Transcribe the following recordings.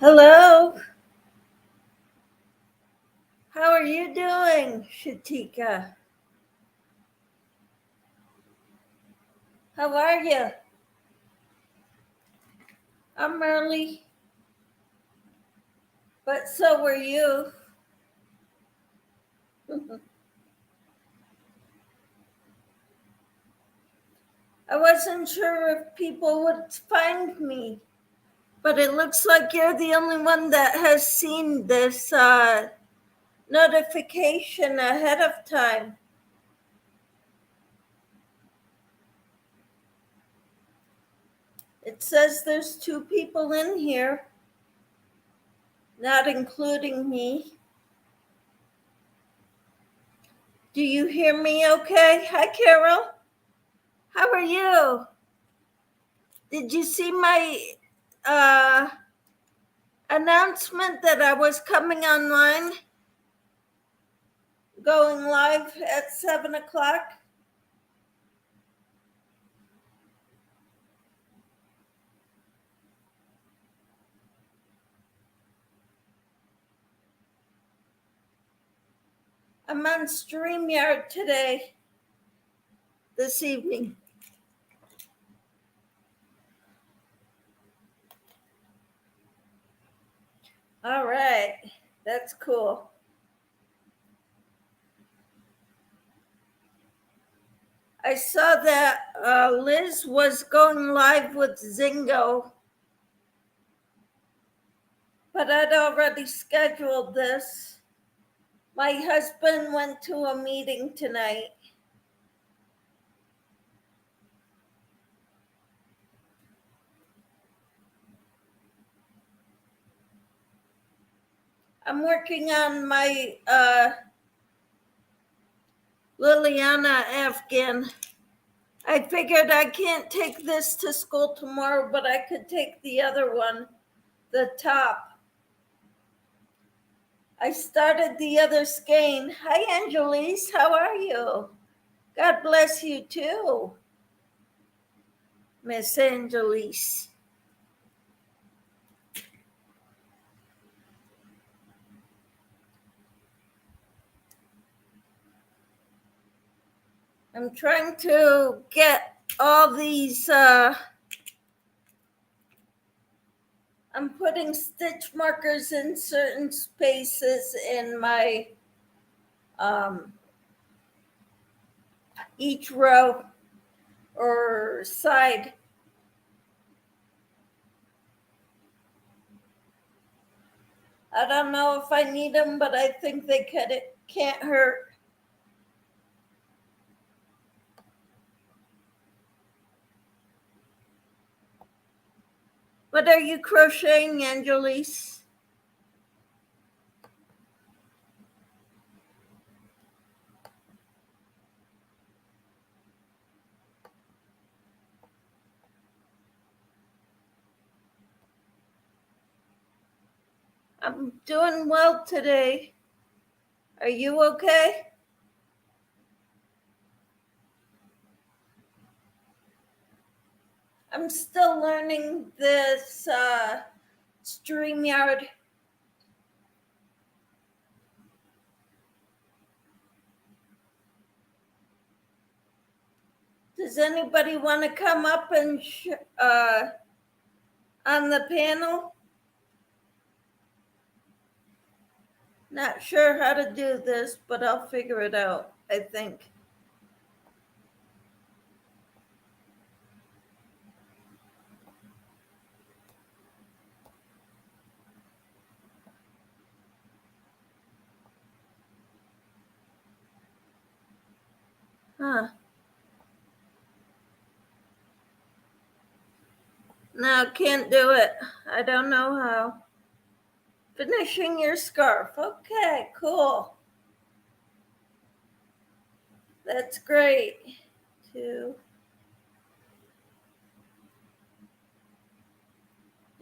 Hello, how are you doing, Shatika? How are you? I'm early, but so were you. I wasn't sure if people would find me, but it looks like you're the only one that has seen this notification ahead of time. It says there's two people in here, not including me. Do you hear me okay? Hi, Carol. How are you? Did you see my uh, announcement that I was coming online, going live at 7 o'clock? I'm on StreamYard today, this evening. All right, that's cool. I saw that Liz was going live with Zingo, but I'd already scheduled this. My husband went to a meeting tonight. I'm working on my Liliana Afghan. I figured I can't take this to school tomorrow, but I could take the other one, the top. I started the other skein. Hi, Angelise. How are you? God bless you too, Miss Angelise. I'm trying to get all these. I'm putting stitch markers in certain spaces in my each row or side. I don't know if I need them, but I think they could. It can't hurt. What are you crocheting, Angelise? I'm doing well today. Are you okay? I'm still learning this StreamYard. Does anybody want to come up and on the panel? Not sure how to do this, but I'll figure it out, I think. Huh. No, can't do it. I don't know how. Finishing your scarf. Okay, cool. That's great. Two.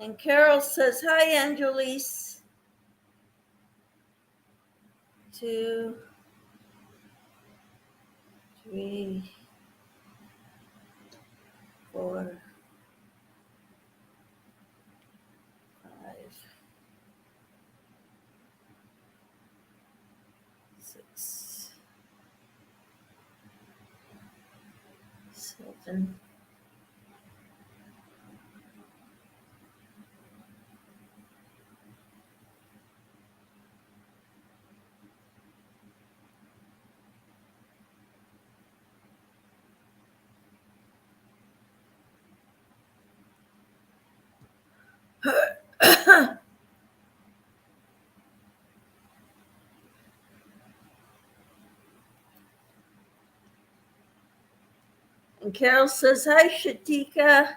And Carol says, hi, Angelise. 2, 3, 4, 5. 7. And Carol says, hi, Shatika.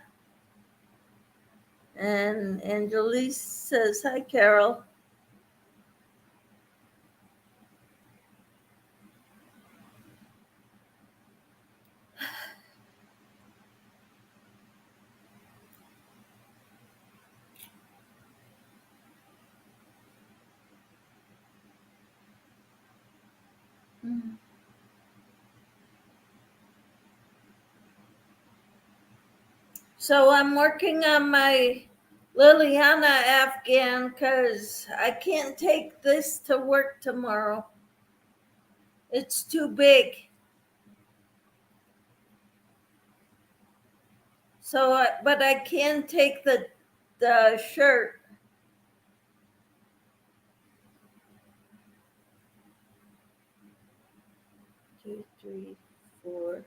And Angelise says, hi, Carol. So I'm working on my Liliana Afghan because I can't take this to work tomorrow. It's too big. So, but I can take the shirt. 2, 3, 4,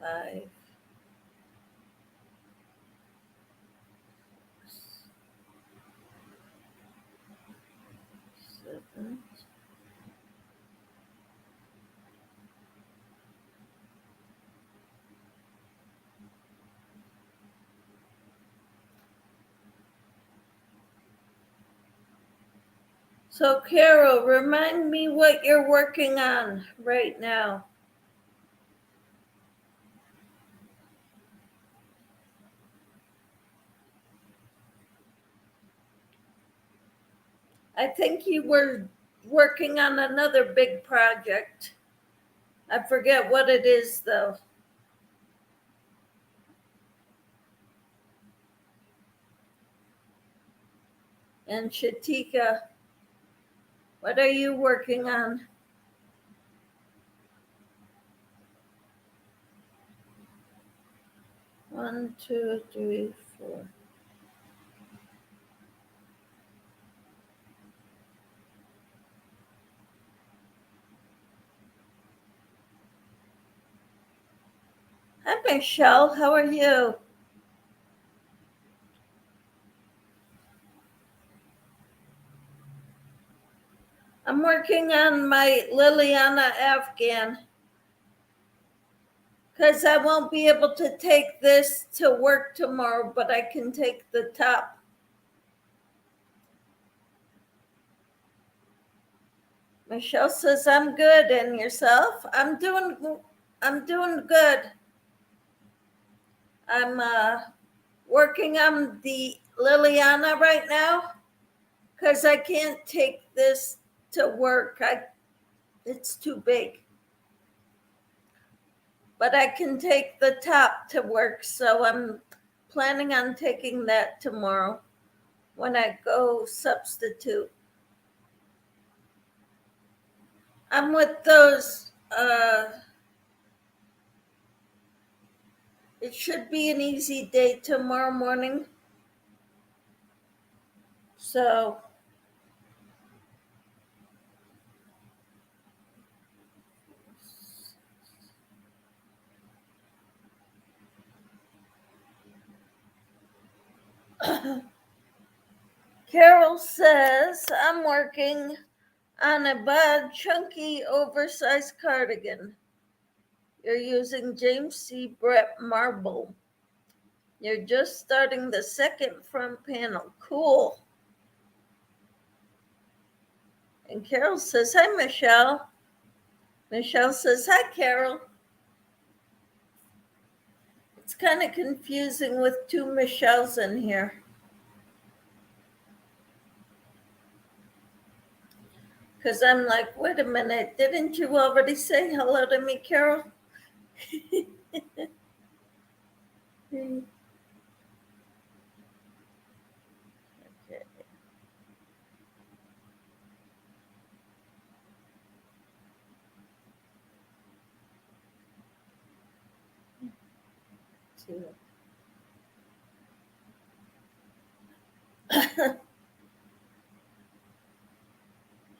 5, 7. So, Carol, remind me what you're working on right now. I think you were working on another big project. I forget what it is, though. And Shatika, what are you working on? One, two, three, 4. Hi, Michelle. How are you? I'm working on my Liliana Afghan because I won't be able to take this to work tomorrow, but I can take the top. Michelle says, I'm good. And yourself? I'm doing good. I'm working on the Liliana right now because I can't take this to work. It's too big. But I can take the top to work, so I'm planning on taking that tomorrow when I go substitute. I'm with those, it should be an easy day tomorrow morning. So Carol says, I'm working on a bad, chunky, oversized cardigan. You're using James C. Brett marble. You're just starting the second front panel. Cool. And Carol says, hi, Michelle. Michelle says, hi, Carol. It's kind of confusing with 2 Michelles in here. Because I'm like, wait a minute, didn't you already say hello to me, Carol? Okay. too.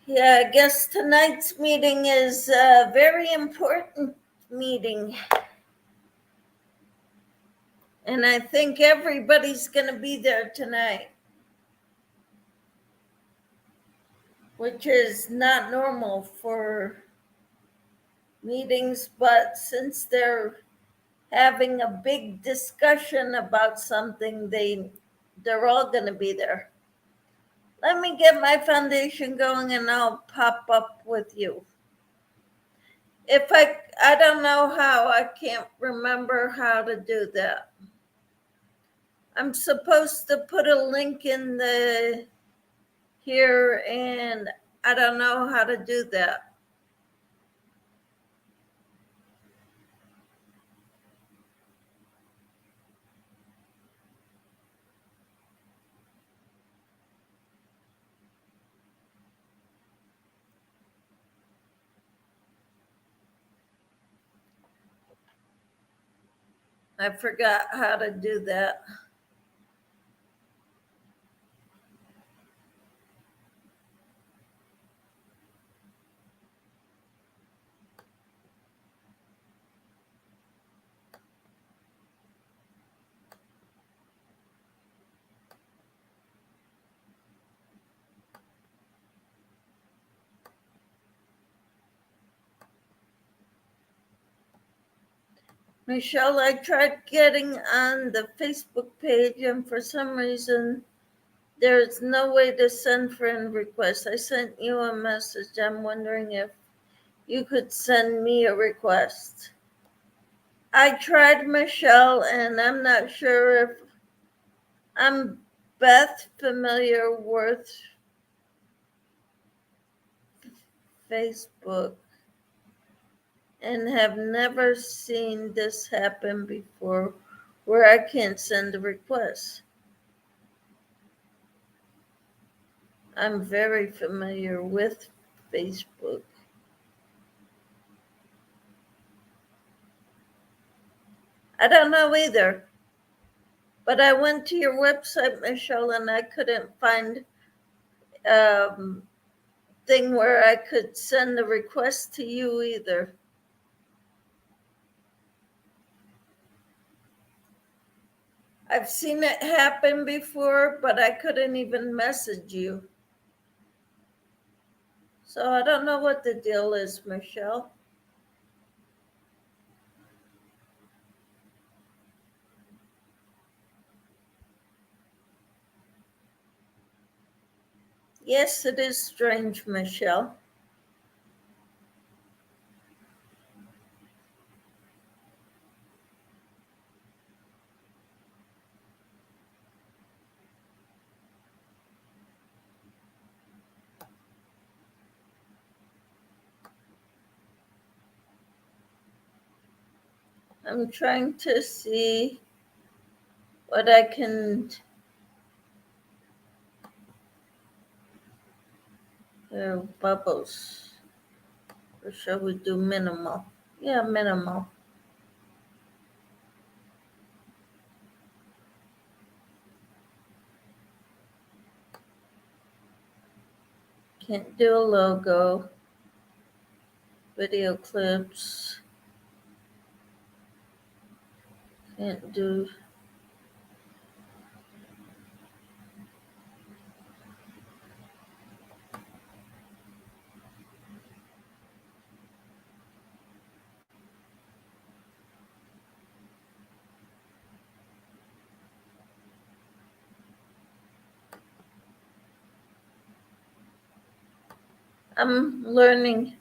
Yeah, I guess tonight's meeting is a very important meeting. And I think everybody's going to be there tonight, which is not normal for meetings. But since they're having a big discussion about something, they're all going to be there. Let me get my foundation going and I'll pop up with you. If I don't know how, I can't remember how to do that. I'm supposed to put a link in the here, and I don't know how to do that. I forgot how to do that. Michelle, I tried getting on the Facebook page, and for some reason, there's no way to send friend requests. I sent you a message. I'm wondering if you could send me a request. I tried, Michelle, and I'm not sure if I'm Beth familiar with Facebook and have never seen this happen before where I can't send a request. I'm very familiar with Facebook. I don't know either, but I went to your website, Michelle, and I couldn't find thing where I could send a request to you either. I've seen it happen before, but I couldn't even message you. So I don't know what the deal is, Michelle. Yes, it is strange, Michelle. I'm trying to see what I can. Bubbles. Or shall we do minimal? Yeah, minimal. Can't do a logo. Video clips. Can't do. I'm learning,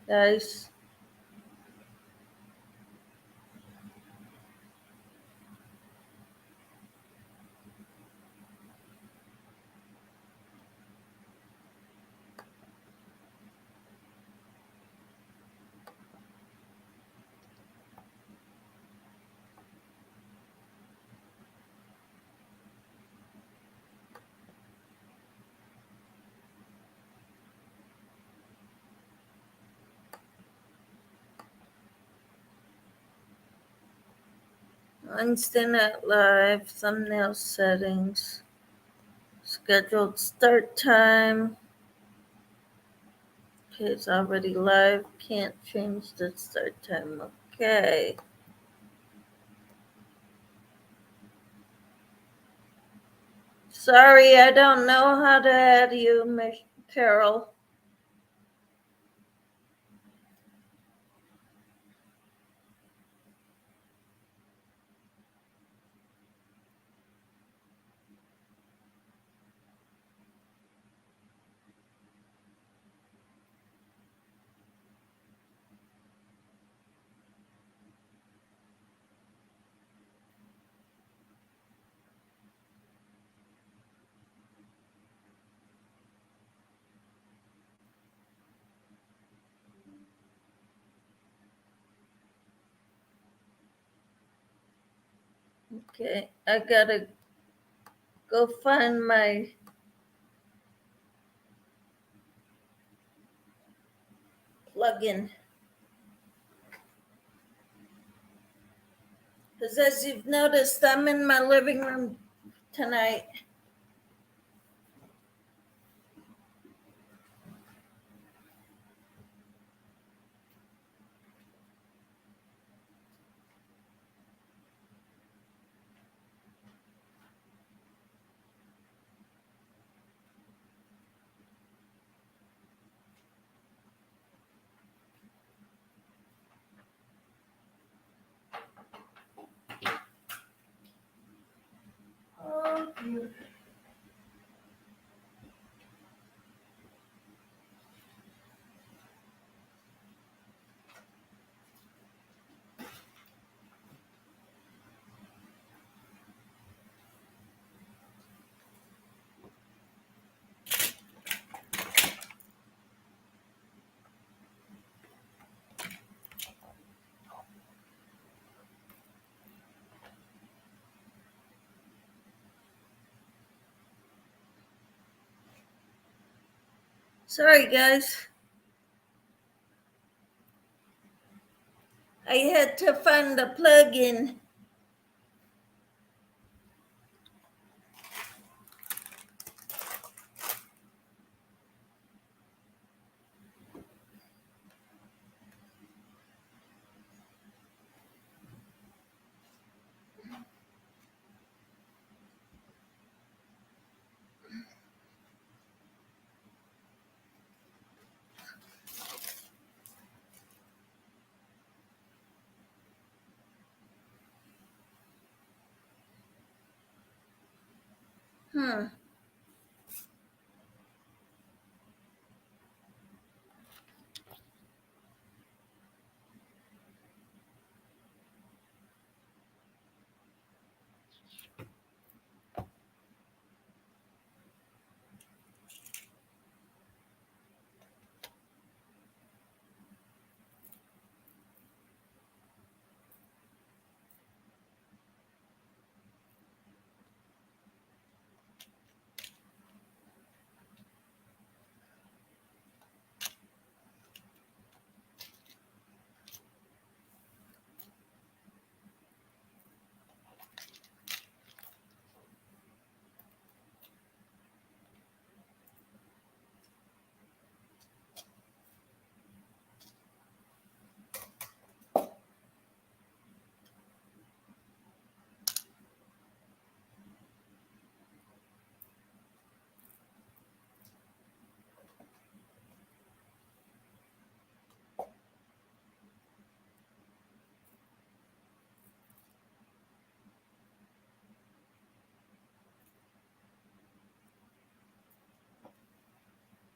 guys. Wednesday Night Live, thumbnail settings, scheduled start time. Okay, it's already live. Can't change the start time. Okay. Sorry, I don't know how to add you, Miss Carol. Okay, I gotta go find my plugin. Because as you've noticed, I'm in my living room tonight. Oh, sorry, guys. I had to find the plugin. Hmm.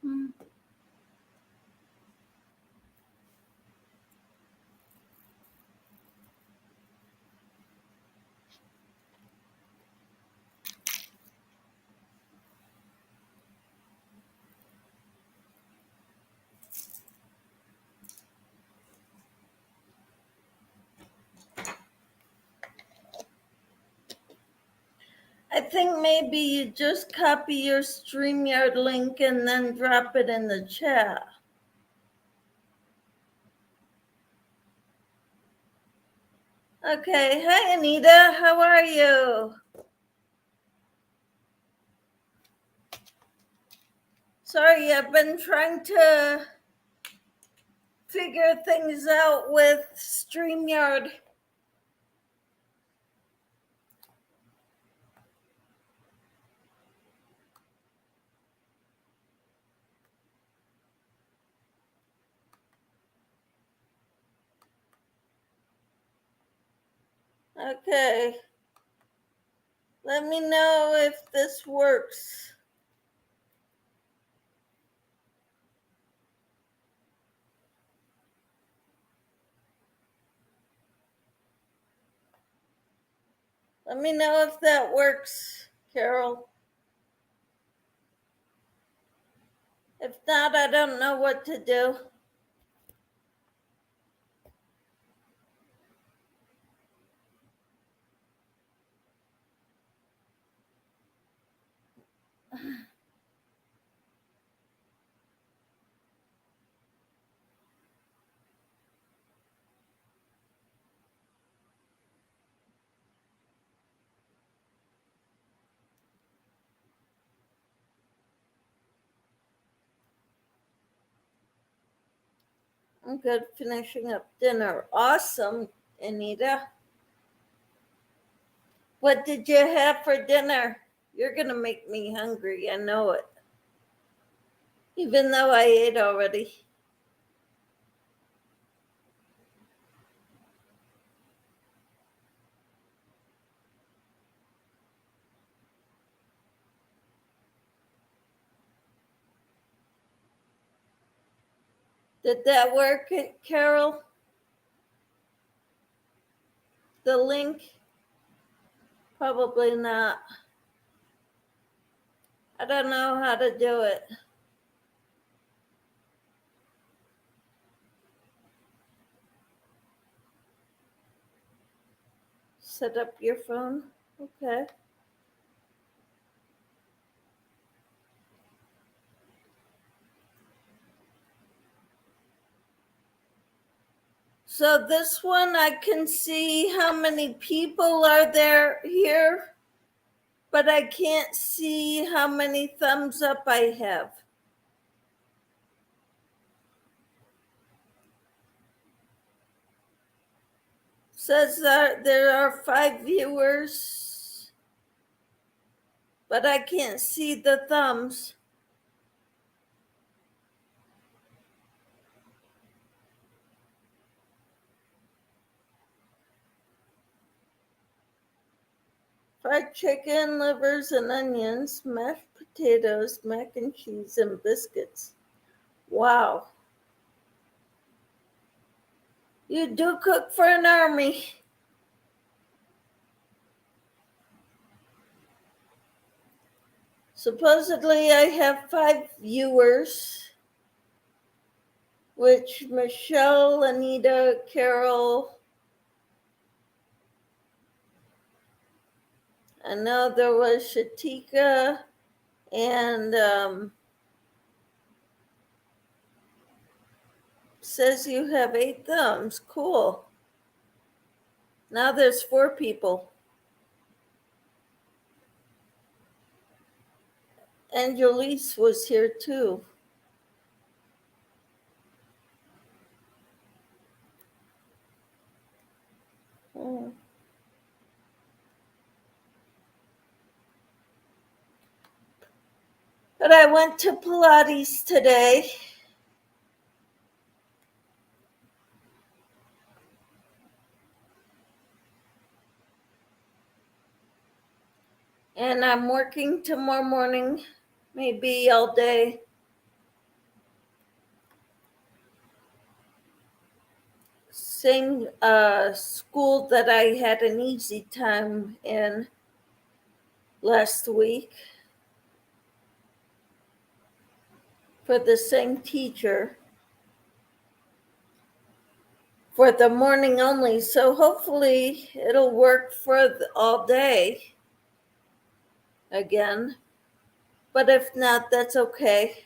Hmm. I think maybe you just copy your StreamYard link and then drop it in the chat. Okay, hi Anita, how are you? Sorry, I've been trying to figure things out with StreamYard. Okay, let me know if this works. Let me know if that works, Carol. If not, I don't know what to do. I'm good finishing up dinner. Awesome, Anita. What did you have for dinner? You're going to make me hungry. I know it. Even though I ate already. Did that work, Carol? The link? Probably not. I don't know how to do it. Set up your phone. Okay. So this one I can see how many people are there here, but I can't see how many thumbs up I have. Says that there are 5 viewers, but I can't see the thumbs. Fried chicken, livers and onions, mashed potatoes, mac and cheese, and biscuits. Wow. You do cook for an army. Supposedly, I have 5 viewers, which Michelle, Anita, Carol. I know there was Shatika and says you have 8 thumbs. Cool. Now there's 4 people. And Jolise was here too. Hmm. But I went to Pilates today. And I'm working tomorrow morning, maybe all day. Same school that I had an easy time in last week for the same teacher for the morning only. So hopefully it'll work for all day again. But if not, that's okay.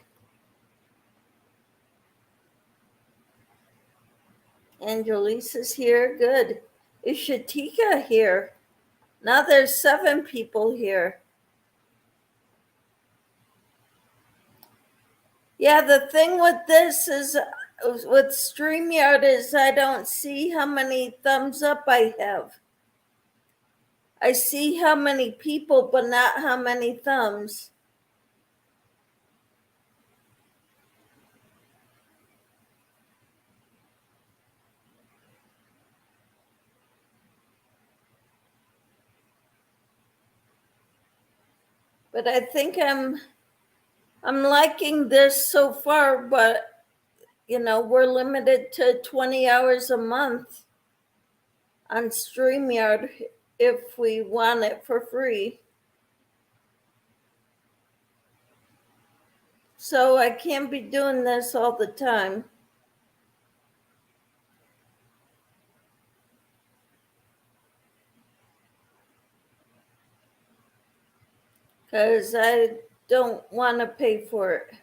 And Jolise is here. Good. Is Shatika here? Now there's 7 people here. Yeah, the thing with this is, with StreamYard, is I don't see how many thumbs up I have. I see how many people, but not how many thumbs. But I think I'm liking this so far, but we're limited to 20 hours a month on StreamYard if we want it for free. So I can't be doing this all the time. Because I don't want to pay for it.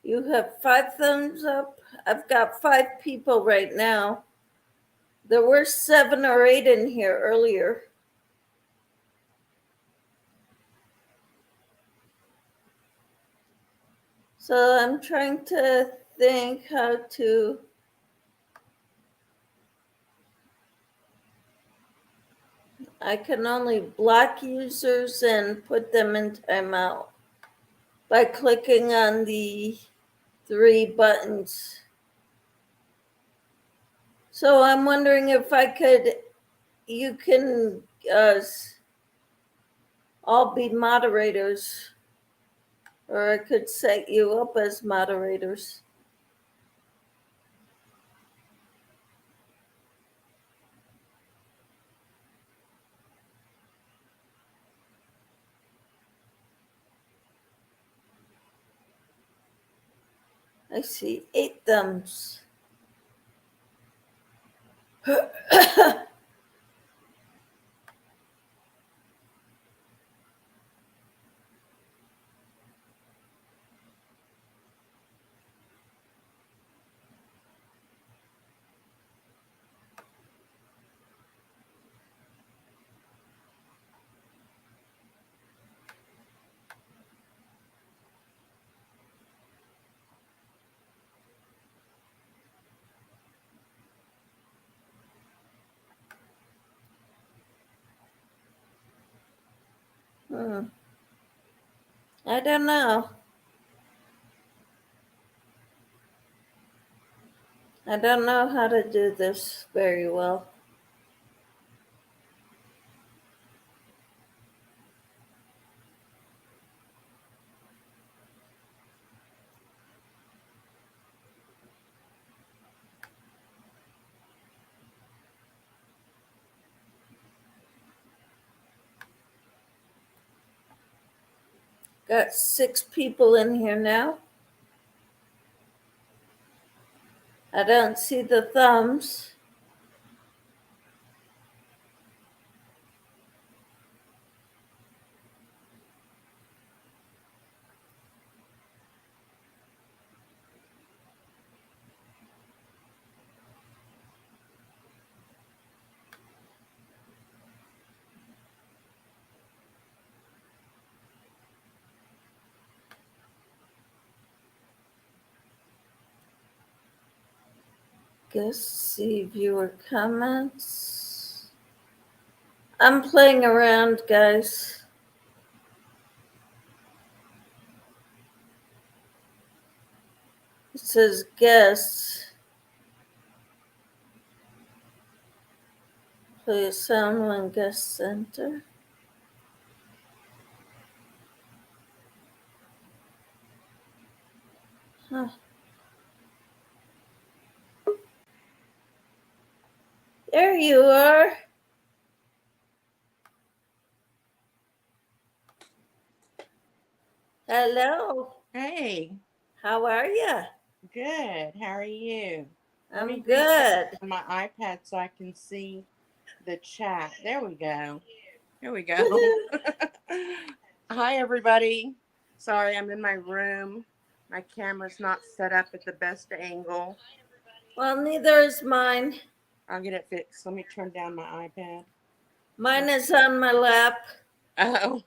You have 5 thumbs up. I've got 5 people right now. There were 7 or 8 in here earlier. So I'm trying to think how to. I can only block users and put them in timeout by clicking on the 3 buttons. So I'm wondering if you can all be moderators, or I could set you up as moderators. I see 8 thumbs. I don't know. I don't know how to do this very well. Got 6 people in here now. I don't see the thumbs. Guess see viewer comments. I'm playing around, guys. It says guests. Play a sound when guests enter. Huh. There you are. Hello. Hey, How are you? good. How are you? Let I'm me reset good. my iPad so I can see the chat. There we go. Here we go. Hi, everybody. Sorry, I'm in my room. My camera's not set up at the best angle. Well, neither is mine. I'll get it fixed. Let me turn down my iPad. Mine is on my lap. Oh,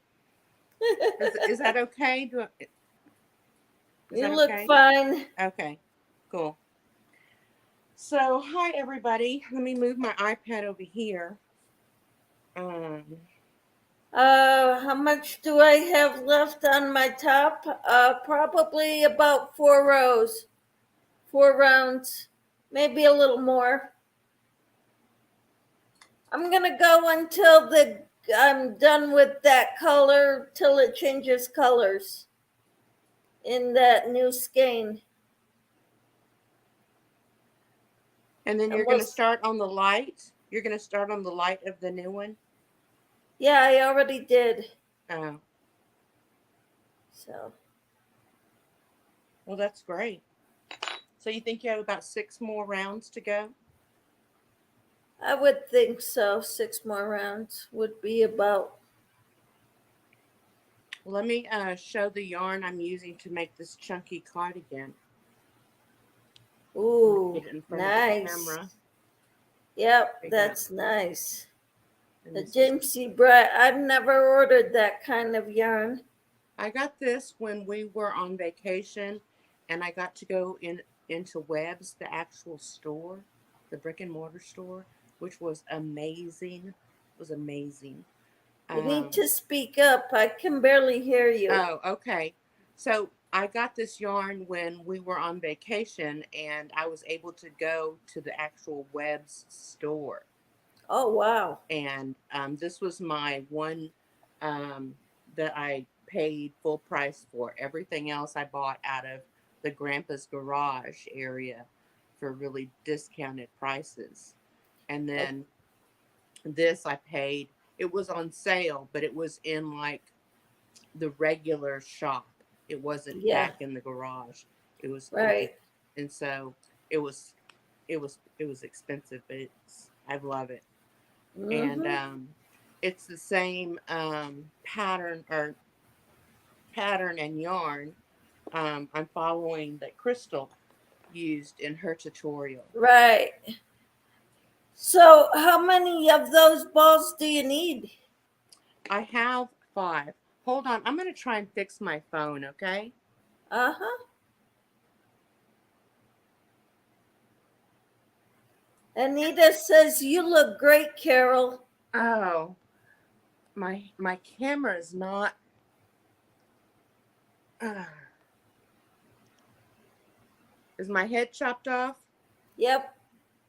is that okay? Is You that look okay? fine. Okay, cool. So, hi, everybody. Let me move my iPad over here. Um, How much do I have left on my top? Probably about 4 rows, 4 rounds, maybe a little more. I'm gonna go until I'm done with that color till it changes colors in that new skein. and then you're And going to start on the light. You're going to start on the light of the new one. yeah, I already did. Oh, So well, that's great. So you think you have about 6 more rounds to go? I would think so. 6 more rounds would be about. Well, let me show the yarn I'm using to make this chunky cardigan. Let me Ooh, get it in front of the nice. camera. Yep, There you go. that's nice. And The this is, James C. Brett. I've never ordered that kind of yarn. I got this when we were on vacation, and I got to go into Webb's, the actual store, the brick and mortar store, which was amazing. It was amazing. You need Um, to speak up. I can barely hear you. oh, okay. So I got this yarn when we were on vacation, and I was able to go to the actual Webb's store. Oh, wow. And this was my one um, that I paid full price for. Everything else I bought out of the Grandpa's Garage area for really discounted prices. And I, then this I paid, it was on sale, but it was in like the regular shop. It wasn't yeah, back in the garage. It was, right. and so it was, it was expensive, but I love it. And Mm-hmm. it's the same pattern and yarn I'm following that Crystal used in her tutorial. Right. So, how many of those balls do you need? I have 5. Hold on, I'm going to try and fix my phone, okay? Uh huh. Anita says, "You look great, Carol." Oh, my camera is not. Uh, is my head chopped off? Yep.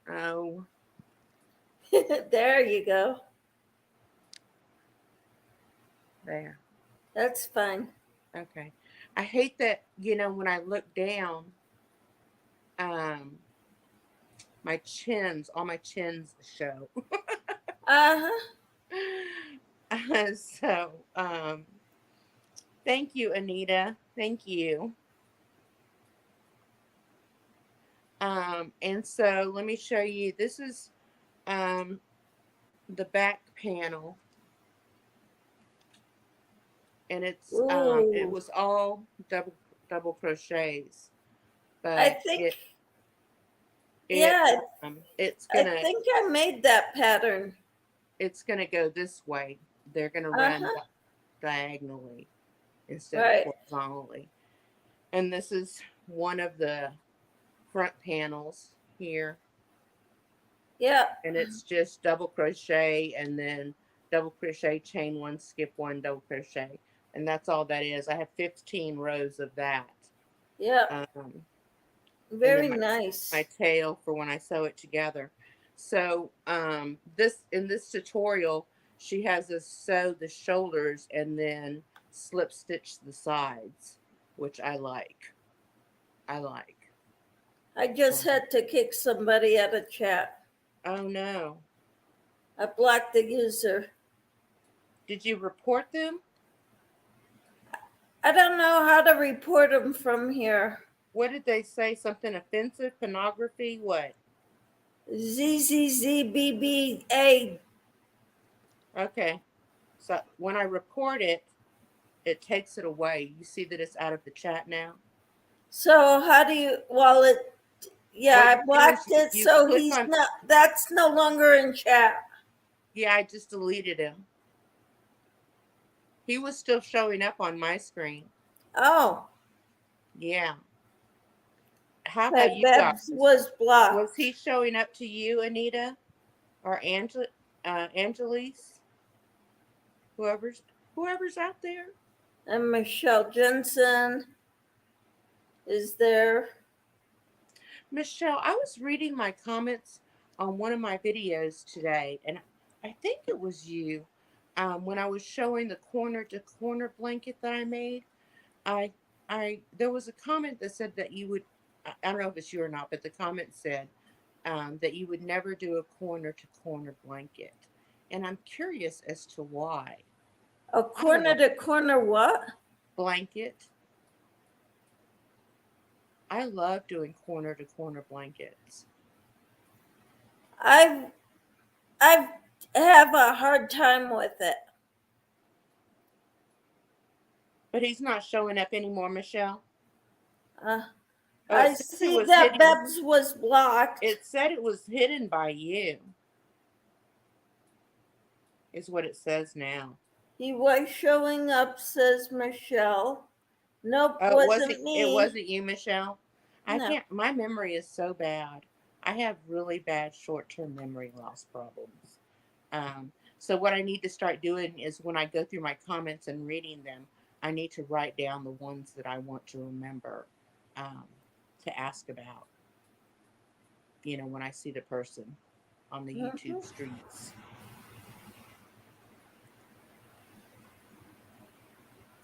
Oh, There you go. there. That's fine. Okay. I hate that, when I look down, um, all my chins show. Uh huh. So, thank you, Anita. Thank you. And so let me show you. This is um, the back panel, and it Ooh. was all double crochets, I but think, it yeah, it's I gonna think I made that pattern. it's gonna go this way. They're gonna Uh run huh. diagonally instead of Right. horizontally. And this is one of the front panels here, Yeah. and it's just double crochet and then double crochet, chain one, skip one, double crochet, and that's all that is. I have 15 rows of that. Yeah. um, and Very then my nice. tail for when I sew it together. So this in this tutorial, she has us sew the shoulders and then slip stitch the sides, which I like. I just Um, had to kick somebody out of chat. oh no. I blocked the user. Did you report them? I don't know how to report them from here. What did they say? Something offensive? Pornography? What? ZZZBBA Okay. So when I record it, it takes it away. You see that it's out of the chat now? So how do you, well, yeah, What I you do is blocked it, you so click he's on, not, that's no longer in chat. yeah, I just deleted him. He was still showing up on my screen. Oh, Yeah. How about okay, you guys? Bebs was Was blocked. he showing up to you, Anita? Or Angelise? Whoever's whoever's out there? And Michelle Jensen is there. Michelle, I was reading my comments on one of my videos today, and I think it was you. When I was showing the corner to corner blanket that I made, I there was a comment that said that you would. I don't know if it's you or not, but the comment said that you would never do a corner to corner blanket, and I'm curious as to why. A I corner love to corner what? blanket. I love doing corner to corner blankets. I've, I have a hard time with it. But he's not showing up anymore, Michelle. Uh, Oh, it I said it see was that hidden. Bebs was blocked. It said it was hidden by you, is what it says now. He was showing up, says Michelle. Nope, Oh, wasn't it me. wasn't you, Michelle? I No. can't, my memory is so bad. I have really bad short term memory loss problems. So what I need to start doing is when I go through my comments and reading them, I need to write down the ones that I want to remember um, to ask about, when I see the person on the YouTube Mhm. streets.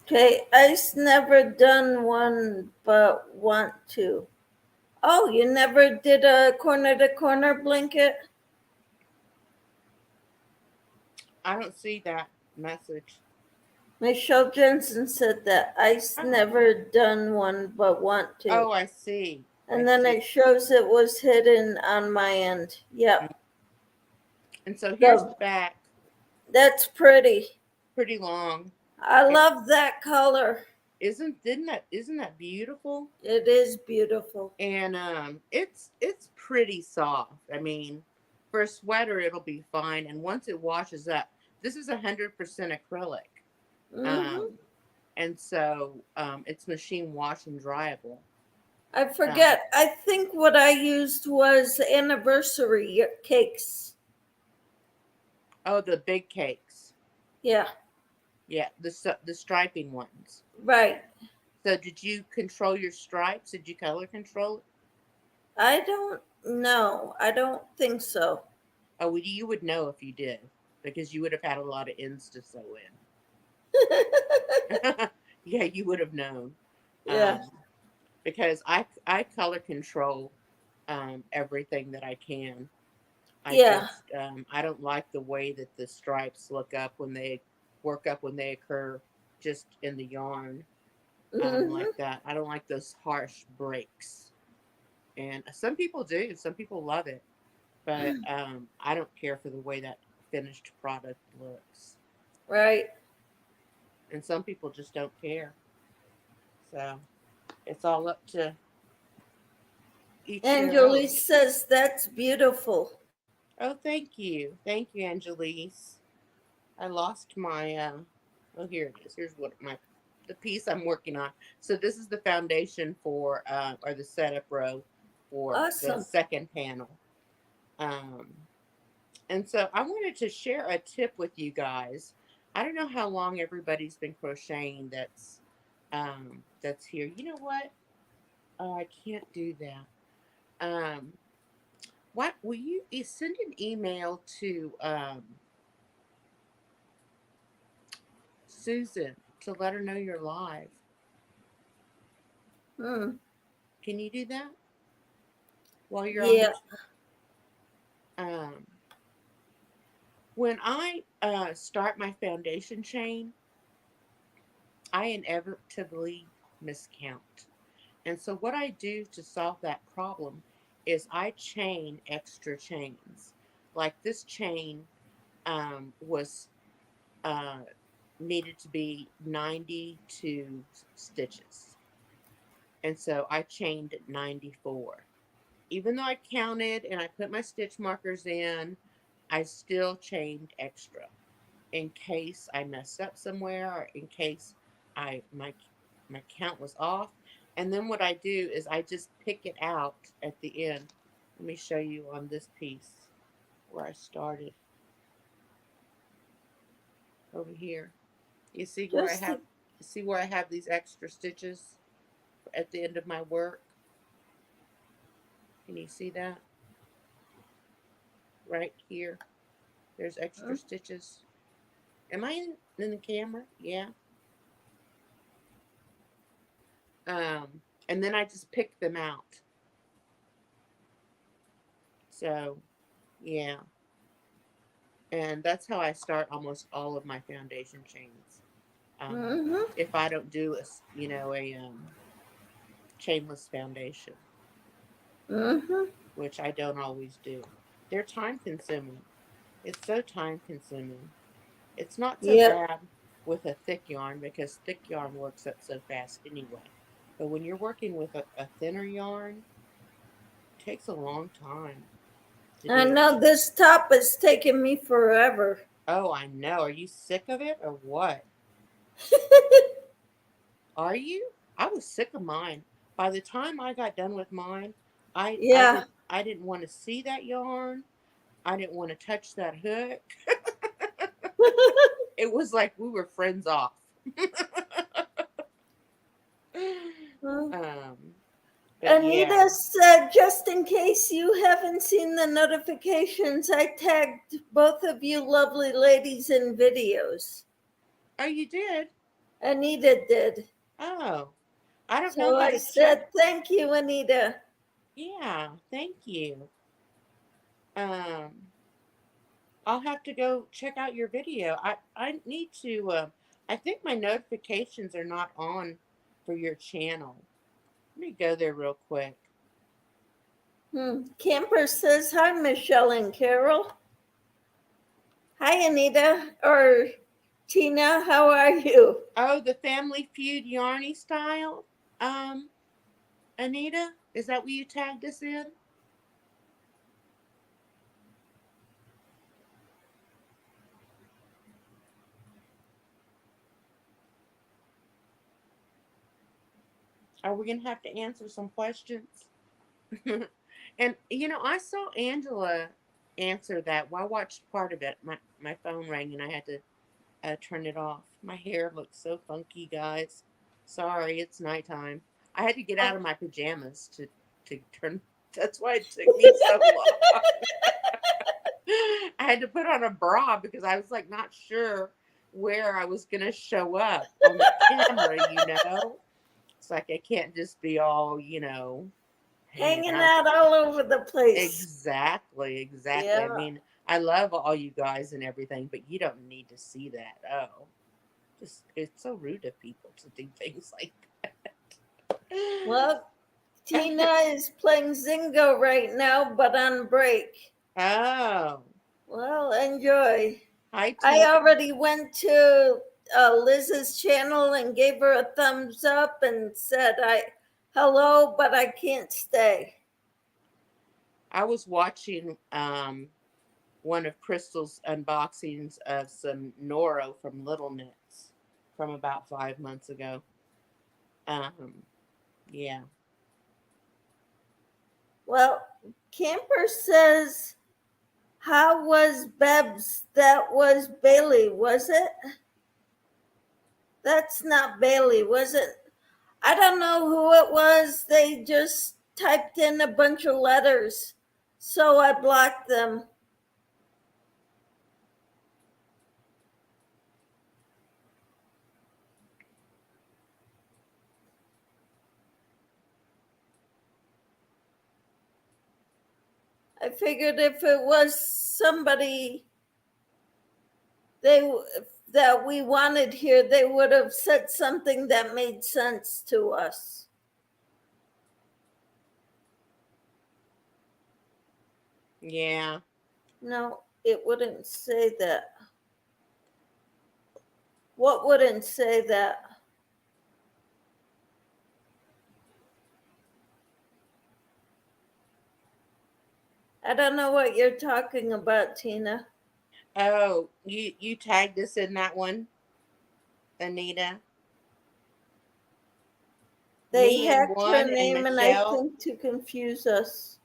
Okay, I's never done one but want to. Oh, you never did a corner to corner blanket? I don't see that message. Michelle Jensen said that I's Oh, never done one but want to. oh, I see. I And then see. it shows it was hidden on my end. Mm. Yep. And so here's So the back, that's pretty. pretty long. I And love that color. isn't that beautiful? It is beautiful. And it's pretty soft. I mean, for a sweater it'll be fine. And once it washes up, this is 100% acrylic. Hmm. Um, and so it's machine wash and dryable. I Um, forget. I think what I used was anniversary cakes. oh, the big cakes. Yeah, Yeah, the striping ones. right. So did you control your stripes? Did you color control it? I don't know. I don't think so. Oh, well, you would know if you did, because you would have had a lot of ends to sew in. Yeah, you would have known. Yeah, Um, because I color control everything that I can. I yeah. just I don't like the way that the stripes work up when they occur just in the yarn Hmm. like that. I don't like those harsh breaks. And some people do. Some people love it, but I don't care for the way that finished product looks. Right. And some people just don't care. So it's all up to each their Angeli own. says that's beautiful. Oh, thank you, Angelise. I lost my. Oh, here it is. Here's what the piece I'm working on. So this is the foundation for or the setup row for the Awesome. second panel. Um, and so I wanted to share a tip with you guys. I don't know how long everybody's been crocheting that's here. You know what? Oh, I can't do that. What will you send an email to Susan to let her know you're live? Hmm. Can you do that while you're on Yeah. the? Um, when I start my foundation chain, I inevitably miscount. And so, what I do to solve that problem is I chain extra chains. Like this chain was uh, needed to be 92 stitches. And so I chained at 94. Even though I counted and I put my stitch markers in, I still chained extra in case I messed up somewhere or in case my count was off. And then what I do is I just pick it out at the end. Let me show you on this piece where I started over here. You see where I Just have these extra stitches at the end of my work? Can you see that? Right here. There's extra stitches. Am I in the camera? Yeah. And then I just pick them out. So, yeah. And that's how I start almost all of my foundation chains. mm-hmm. If I don't do a chainless foundation, Mm-hmm. which I don't always do. They're time consuming. It's so time consuming. It's not so Yep. bad with a thick yarn because thick yarn works up so fast anyway. But when you're working with a thinner yarn, it takes a long time to I do. know this top is taking me forever. Oh, I know. Are you sick of it or what? Are you? I was sick of mine. By the time I got done with mine, Yeah. I didn't want to see that yarn. I didn't want to touch that hook. It was like we were friends off. Well, um, but yeah. Anita said, just in case you haven't seen the notifications, I tagged both of you lovely ladies in videos. Oh, you did? Anita did. Oh, I don't know So how I to check. said, thank you, Anita. Yeah, thank you. Um, I'll have to go check out your video. I need to. I think my notifications are not on for your channel. Let me go there real quick. Camper says, hi, Michelle and Carol. Hi, Anita or Tina. How are you? Oh, the Family Feud Yarny style. Um, Anita, is that what you tagged us in? Are we gonna have to answer some questions? And I saw Angela answer that. Well, I watched part of it. My phone rang and I had to turn it off. My hair looks so funky, guys. Sorry, it's nighttime. I had to get out of my pajamas to turn. That's why it took me so long. I had to put on a bra because I was like not sure where I was gonna show up on the camera. It's like I can't just be all, hanging Hanging out. out all over the place. Exactly, exactly. I Yeah. mean, I love all you guys and everything, but you don't need to see that. Oh, just it's so rude of people to do things like Well, Tina that. is playing Zingo right now, but on break. Oh, Well, enjoy. hi I Tina. already went to Liz's channel and gave her a thumbs up and said, hello, but I can't stay. I was watching one of Crystal's unboxings of some Noro from Little Knits from about 5 months ago. Um, yeah. Well, Camper says, how was Beb's? That was Bailey, was it? That's not Bailey, was it? I don't know who it was. They just typed in a bunch of letters, so I blocked them. I figured if it was somebody they that we wanted here, they would have said something that made sense to us. Yeah. No, it wouldn't say that. What wouldn't say that? I don't know what you're talking about, Tina. Oh, you tagged us in that one, Anita. They Me and hacked her one and name, and I Michelle. think to confuse us.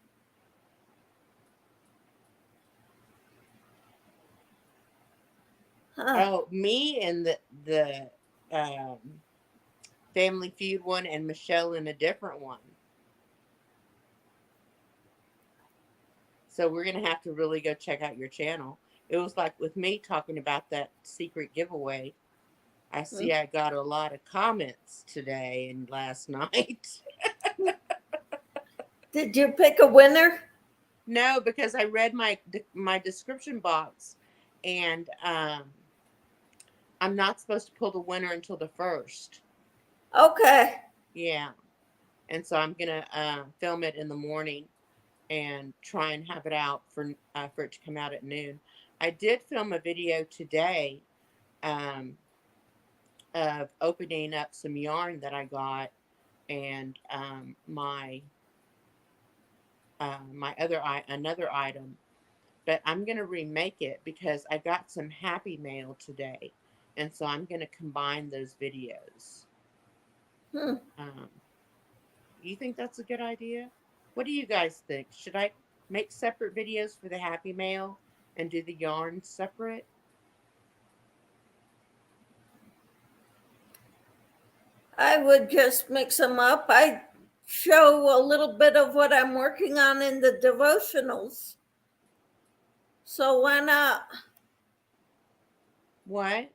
Huh. Oh, me and the um, Family Feud one, and Michelle in a different one. So we're gonna have to really go check out your channel. It was like with me talking about that secret giveaway. I see I got a lot of comments today and last night. Did you pick a winner? No, because I read my description box, and I'm not supposed to pull the winner until the first. Okay. Yeah, and so I'm gonna film it in the morning and try and have it out for it to come out at noon. I did film a video today um, of opening up some yarn that I got, and my another item, but I'm gonna remake it because I got some Happy Mail today, and so I'm gonna combine those videos. Hmm. Um, you think that's a good idea? What do you guys think? Should I make separate videos for the Happy Mail and do the yarn separate? I would just mix them up. I show a little bit of what I'm working on in the devotionals. So why not? What?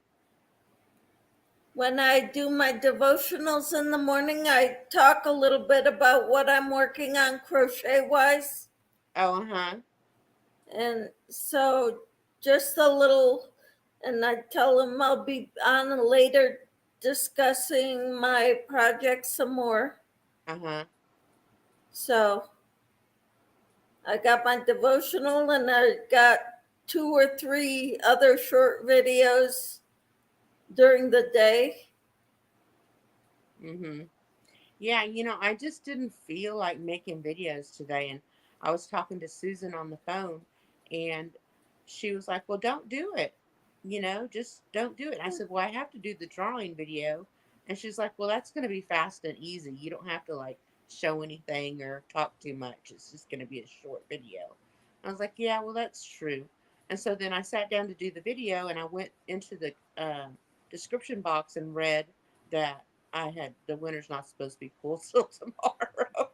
When I do my devotionals in the morning, I talk a little bit about what I'm working on crochet wise. Oh, huh. And so just a little, and I tell them I'll be on later discussing my project some more. Uh huh. So I got my devotional and I got 2 or 3 other short videos during the day. Mm-hmm. Yeah, I just didn't feel like making videos today. And I was talking to Susan on the phone, and she was like, "Well, don't do it. Just don't do it." And I said, "Well, I have to do the drawing video." And she's like, "Well, that's going to be fast and easy. You don't have to like show anything or talk too much. It's just going to be a short video." I was like, "Yeah, well, that's true." And so then I sat down to do the video, and I went into the description box and read that the winter's not supposed to be pulled till tomorrow.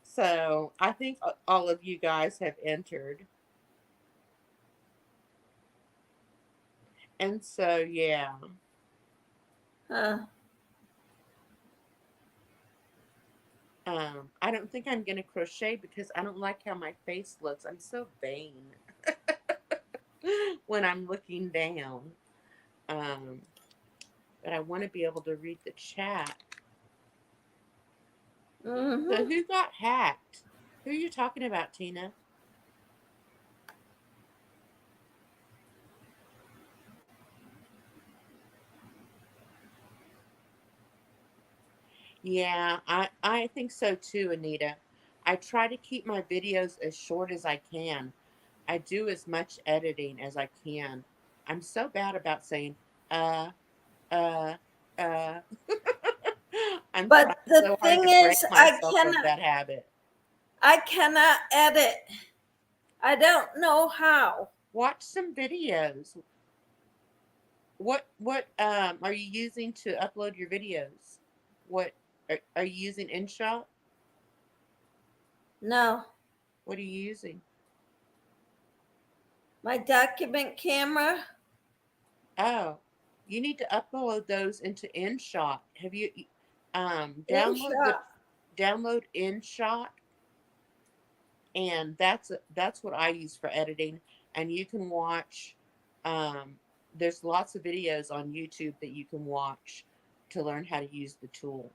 So I think all of you guys have entered. And so, yeah. Huh. I don't think I'm going to crochet because I don't like how my face looks. I'm so vain when I'm looking down. Um, but I want to be able to read the chat. So, Mm-hmm. who got hacked? Who are you talking about, Tina? Yeah, I think so too, Anita. I try to keep my videos as short as I can. I do as much editing as I can. I'm so bad about saying uh uh uh I'm trying But the so hard thing to break is, myself of that habit. I cannot edit. I don't know how. Watch some videos. What are you using to upload your videos? What are you using InShot? No, What are you using? my document camera. Oh, you need to upload those into InShot. Have you InShot. download InShot, and that's what I use for editing. And you can watch um there's lots of videos on YouTube that you can watch to learn how to use the tool.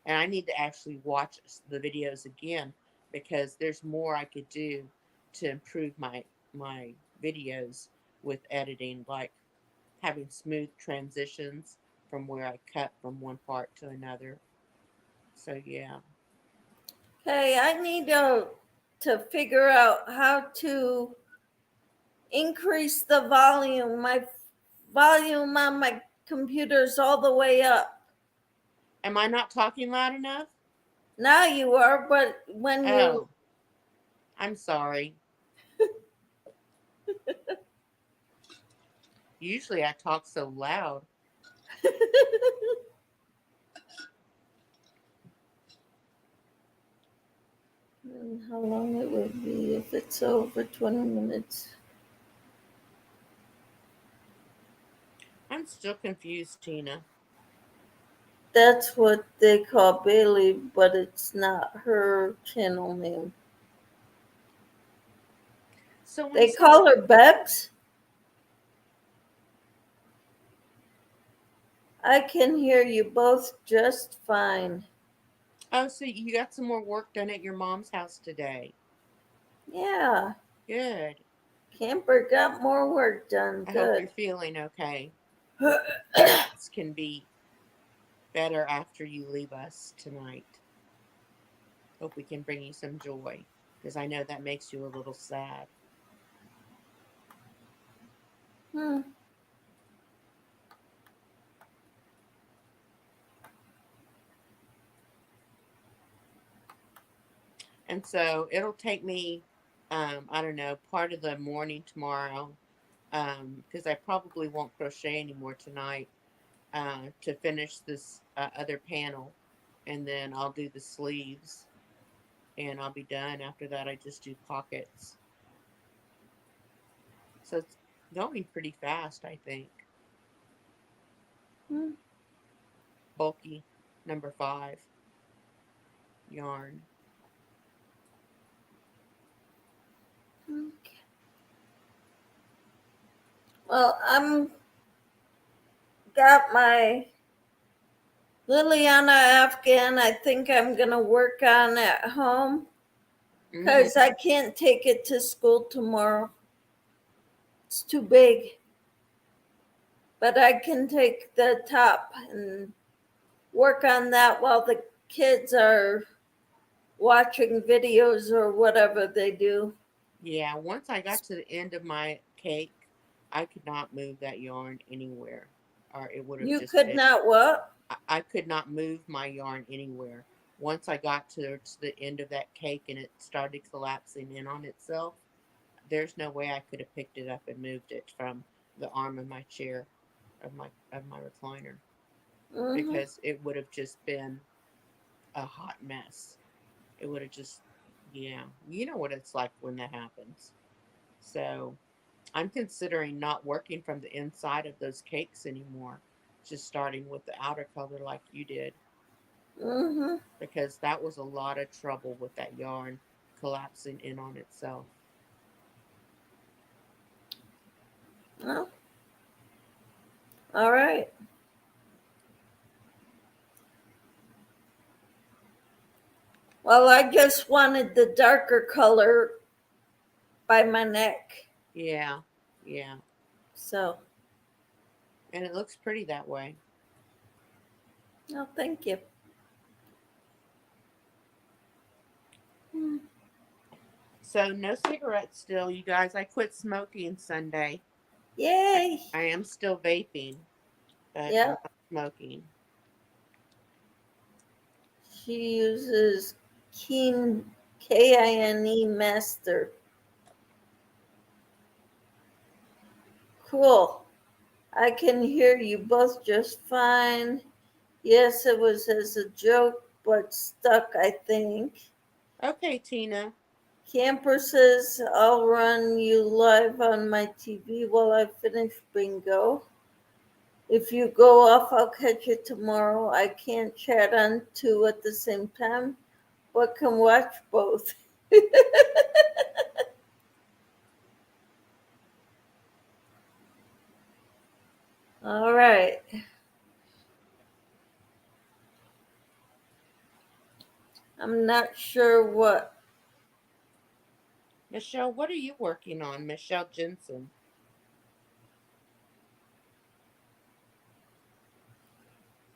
And I need to actually watch the videos again because there's more I could do to improve my videos with editing, like having smooth transitions from where I cut from one part to another. So yeah. Hey, I need to figure out how to increase the volume. My volume on my computer's all the way up. Am I not talking loud enough? Now you are, but when you Oh, I'm sorry. Usually I talk so loud. And how long it would be if it's over 20 minutes. I'm still confused, Tina. That's what they call Bailey, but it's not her channel name. So when They call her Bebs. I can hear you both just fine. oh, so you got some more work done at your mom's house today. Yeah, Good. Camper got more work done. I hope you're Good. feeling okay. Things can be better after you leave us tonight. Hope we can bring you some joy because I know that makes you a little sad. Hmm. And so it'll take me, I don't know, part of the morning tomorrow, because I probably won't crochet anymore tonight, to finish this other panel. And then I'll do the sleeves and I'll be done. After that, I just do pockets. So it's going pretty fast, I think. Hmm. Bulky number 5 yarn. Okay. Well, I'm got my Liliana Afghan. I think I'm gonna work on at home Mm-hmm. because I can't take it to school tomorrow. It's too big. But I can take the top and work on that while the kids are watching videos or whatever they do. Yeah, once I got to the end of my cake, I could not move that yarn anywhere, or it would have You just could been. not what? I could not move my yarn anywhere. Once I got to the end of that cake and it started collapsing in on itself, there's no way I could have picked it up and moved it from the arm of my chair, of my recliner, Mm-hmm. because it would have just been a hot mess. It would have just, yeah, you know what it's like when that happens. So I'm considering not working from the inside of those cakes anymore, just starting with the outer color like you did, Mm-hmm. because that was a lot of trouble with that yarn collapsing in on itself. Oh, all right. Well, I just wanted the darker color by my neck. Yeah, yeah. So, And it looks pretty that way. oh, thank you. Hmm. So no cigarettes still, you guys. I quit smoking Sunday. I, Yay. I am still vaping, but I'm Yep. not smoking. She uses Keen Kine Master. Cool. I can hear you both just fine. Yes, it was as a joke, but stuck, I think. Okay, Tina. Camper says I'll run you live on my TV while I finish bingo. If you go off, I'll catch it tomorrow. I can't chat on two at the same time, but can watch both. All right. I'm not sure what. Michelle, what are you working on? Michelle Jensen.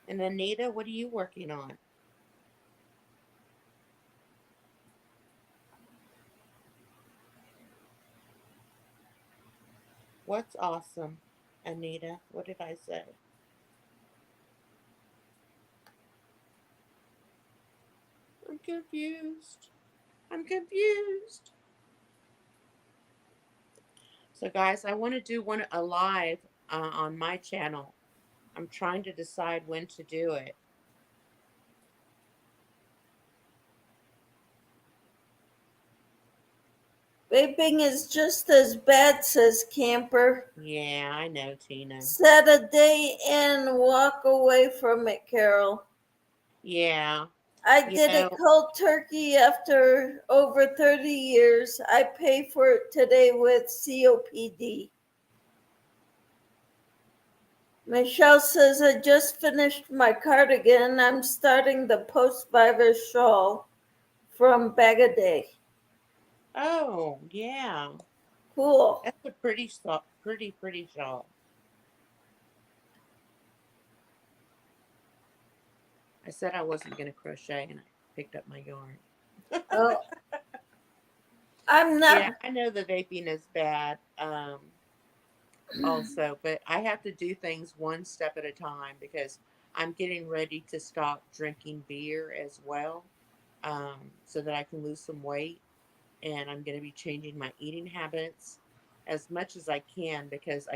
And Anita, what are you working on? What's awesome, Anita? What did I say? I'm confused. I'm confused. So, guys, I want to do a live on my channel. I'm trying to decide when to do it. Vaping is just as bad, says Camper. Yeah, I know, Tina. Set a day and walk away from it, Carol. Yeah, I you did it know, cold turkey after over 30 years. I pay for it today with COPD. Michelle says, I just finished my cardigan. I'm starting the post-virus shawl from Bagaday. oh, yeah. Cool. That's a pretty shawl. I said I wasn't going to crochet and I picked up my yarn. Oh, I'm Yeah, not. I know the vaping is bad. Also, but I have to do things one step at a time because I'm getting ready to stop drinking beer as well, so that I can lose some weight. And I'm going to be changing my eating habits as much as I can because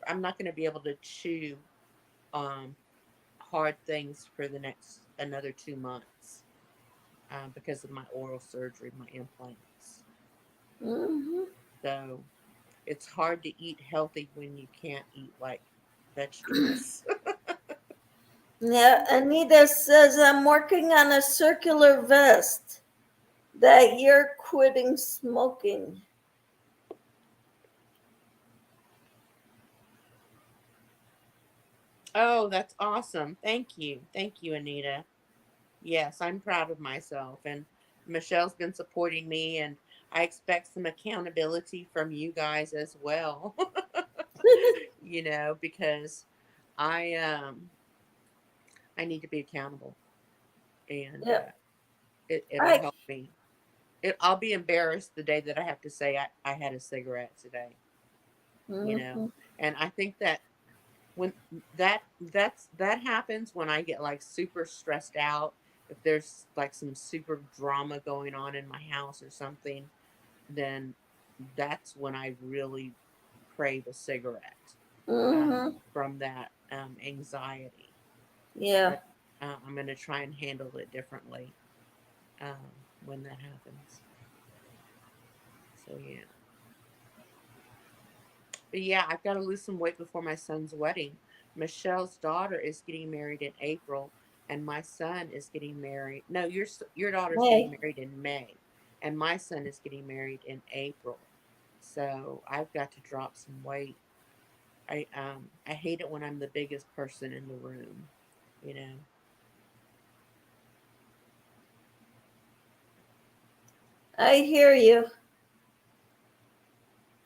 I'm not going to be able to chew um, hard things for the next another 2 months because of my oral surgery, my implants. Mhm. So it's hard to eat healthy when you can't eat like vegetables. Yeah, Anita says, I'm working on a circular vest that you're quitting smoking. Oh, that's awesome. Thank you, Anita. Yes, I'm proud of myself. And Michelle's been supporting me, and I expect some accountability from you guys as well. Because I I need to be accountable, and Yep. it'll I help me. I'll be embarrassed the day that I have to say I had a cigarette today. You know, Mhm. and I think that when that happens when I get like super stressed out, if there's like some super drama going on in my house or something, then that's when I really crave a cigarette Mhm. from that anxiety. Yeah. But I'm going to try and handle it differently um, when that happens. So yeah. But yeah, I've got to lose some weight before my son's wedding. Michelle's daughter is getting married in April, and my son is getting married. No, your daughter's getting Hey. married in May, and my son is getting married in April. So I've got to drop some weight. I hate it when I'm the biggest person in the room. You know. I hear you.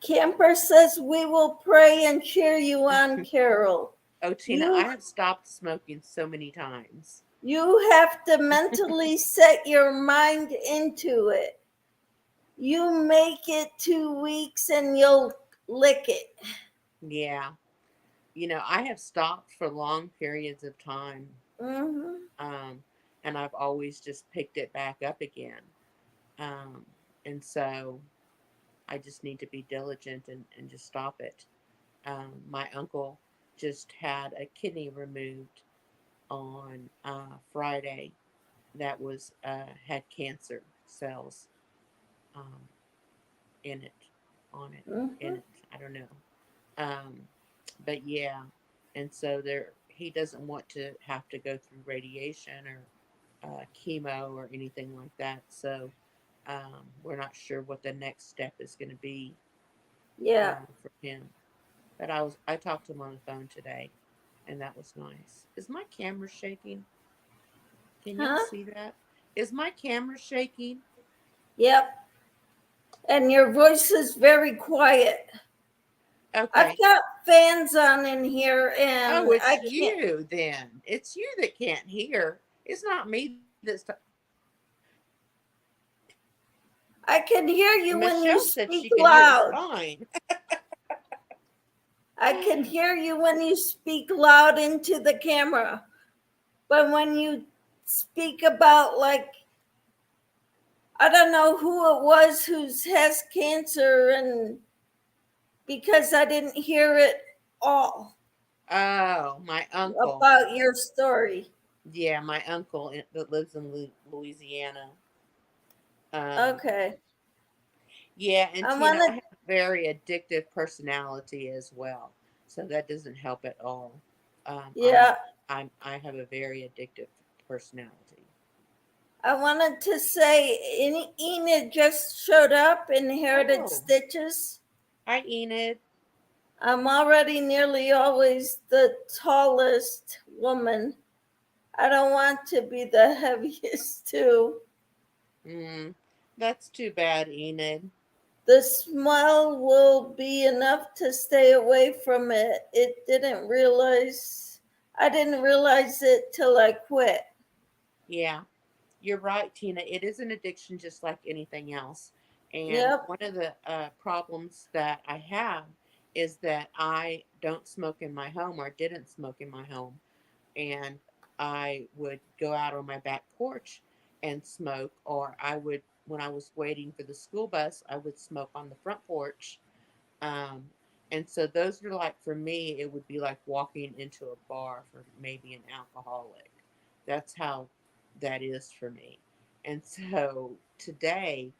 Camper says we will pray and cheer you on, Carol. Oh, Tina, I You have stopped smoking so many times. you have to mentally set your mind into it. You make it 2 weeks and you'll lick it. Yeah, I have stopped for long periods of time, Hmm. um, and I've always just picked it back up again. Um, and so I just need to be diligent and just stop it. My uncle just had a kidney removed on Friday that was had cancer cells um, in it, on it, in Hmm. it. I don't know. Um, but yeah, and so he doesn't want to have to go through radiation or chemo or anything like that. So we're not sure what the next step is going to be Yeah. for him. But I talked to him on the phone today, and that was nice. Is my camera shaking? Can y'all Huh? see that? Is my camera shaking? Yep. And your voice is very quiet. I've Okay. got fans on in here Oh, and it's I can't. you then. It's you that can't hear. It's not me that's. I can hear you when you Michelle said speak she can hear us loud. fine. I can hear you when you speak loud into the camera. But when you speak about, like, I don't know who it was who has cancer, and because I didn't hear it all Oh, my uncle. about your story. Yeah, my uncle that lives in Louisiana. Um, Okay. yeah, and I Tina, I wanted, have a very addictive personality as well, so that doesn't help at all. Um, I'm, yeah, I have a very addictive personality. I wanted to say Enid just showed up, inherited Oh, stitches. hi Enid. I'm already nearly always the tallest woman. I don't want to be the heaviest, too. Mm, that's too bad, Enid. The smell will be enough to stay away from it. I didn't realize it till I quit. Yeah, you're right, Tina. It is an addiction just like anything else. And Yep, one of the problems that I have is that I don't smoke in my home or didn't smoke in my home. And I would go out on my back porch and smoke, or I would, when I was waiting for the school bus, I would smoke on the front porch. Um, and so those are like, for me, it would be like walking into a bar for maybe an alcoholic. That's how that is for me. And so today,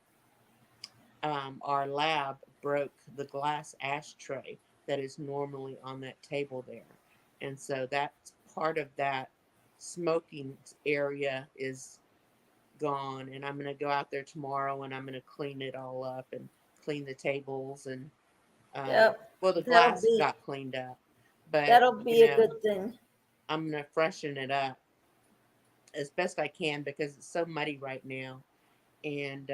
our lab broke the glass ashtray that is normally on that table there. And so that's part of that smoking area is gone. And I'm going to go out there tomorrow and I'm going to clean it all up and clean the tables and yep. well, the That'll glass be got cleaned up, but that'll be a good thing. I'm gonna freshen it up as best I can because it's so muddy right now. And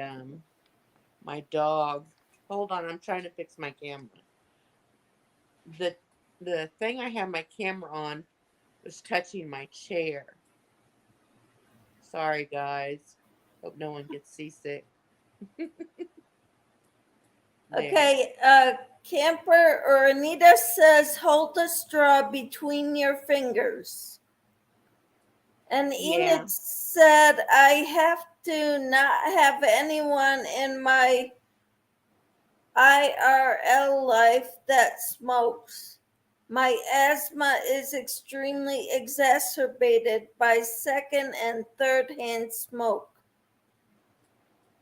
my dog, hold on, I'm trying to fix my camera. The the thing I have my camera on was touching my chair. Sorry, guys. Hope no one gets seasick. There. Okay, Camper or Anita says hold a straw between your fingers. And Yeah. Enid said I have to not have anyone in my IRL life that smokes. My asthma is extremely exacerbated by second and third hand smoke.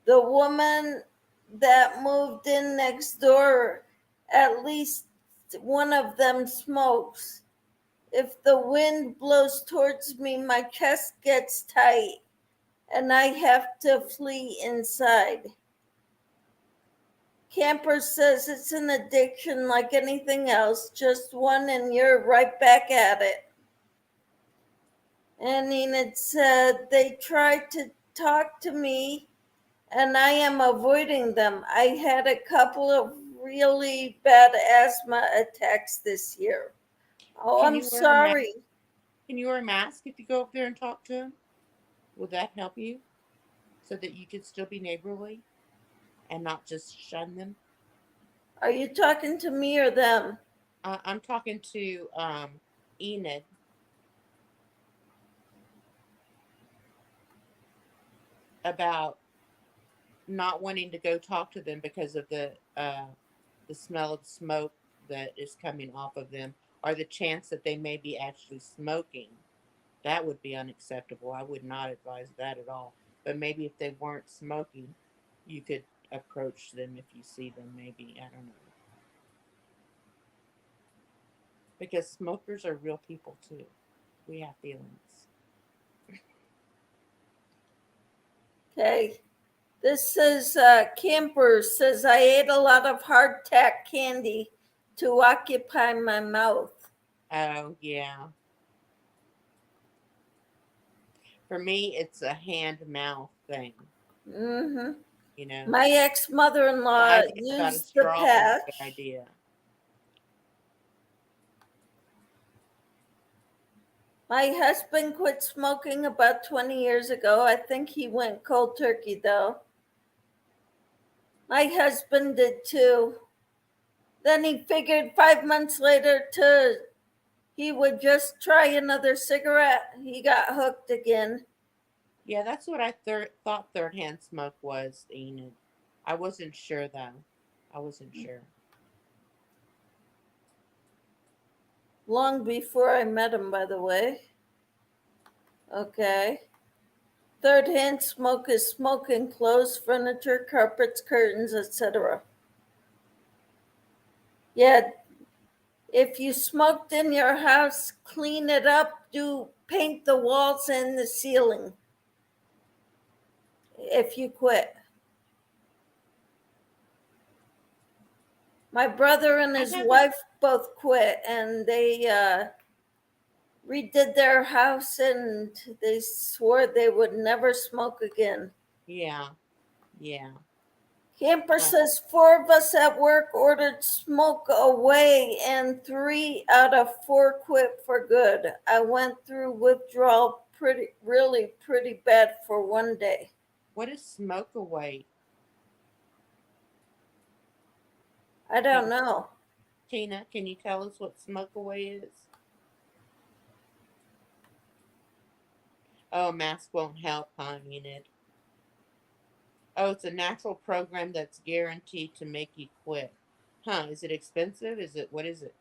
The woman that moved in next door, at least one of them smokes. If the wind blows towards me, my chest gets tight and I have to flee inside. Camper says it's an addiction like anything else, just one and you're right back at it. And Enid said they tried to talk to me and I am avoiding them. I had a couple of really bad asthma attacks this year. Oh, Can I'm you wear a mask? sorry. Can you wear a mask if you go up there and talk to him? Will that help you so that you could still be neighborly and not just shun them? Are you talking to me or them? I'm talking to Enid about not wanting to go talk to them because of the smell of smoke that is coming off of them, or the chance that they may be actually smoking. That would be unacceptable. I would not advise that at all. But maybe if they weren't smoking, you could approach them if you see them. Maybe I don't know because smokers are real people too. We have feelings. Okay. This is Camper says I ate a lot of hardtack candy to occupy my mouth. Oh yeah. For me, it's a hand mouth thing. Hmm. You know. My ex mother in The law idea about a used the straw is a good patch. idea. My husband quit smoking about 20 years ago. I think he went cold turkey though. My husband did too. Then he figured 5 months later he would just try another cigarette. He got hooked again. Yeah, that's what I thought third hand smoke was, Enid. I wasn't sure though. I wasn't sure. Long before I met him, by the way. Okay. Third hand smoke is smoke in clothes, furniture, carpets, curtains, etc. Yeah, if you smoked in your house, clean it up, paint the walls and the ceiling. If you quit. My brother and I his haven't. wife both quit, and they redid their house, and they swore they would never smoke again. Yeah, yeah. Camper Uh, says 4 of us at work ordered smoke away, and 3 out of 4 quit for good. I went through withdrawal really pretty bad for one day. what is smoke away? I don't Can know. Tina, can you tell us what smoke away is? Oh, mask won't help, huh, Enid? Oh, it's a natural program that's guaranteed to make you quit. Huh? Is it expensive? Is it what is it?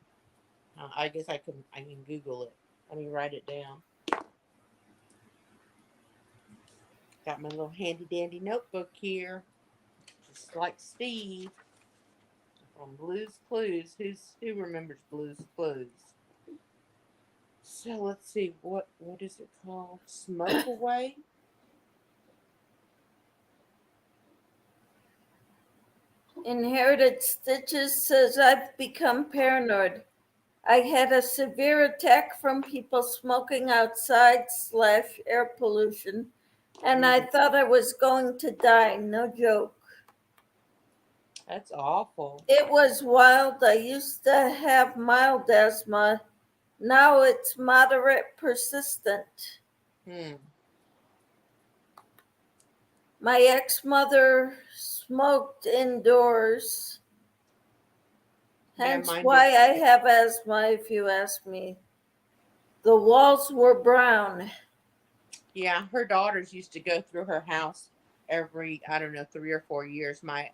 I guess I can Google it. Let me write it down. Got my little handy dandy notebook here, just like Steve from Blue's Clues. Who remembers Blue's Clues? So let's see what is it called? Smoke away. Inherited Stitches says I've become paranoid. I had a severe attack from people smoking outside / air pollution, and I Mm, thought I was going to die. No joke. that's awful. It was wild. I used to have mild asthma. Now it's moderate persistent. Hmm. My ex-mother smoked indoors, Yeah, hence mine did why I too. have asthma, if you ask me. The walls were brown. Yeah, her daughters used to go through her house every, I don't know, 3 or 4 years. My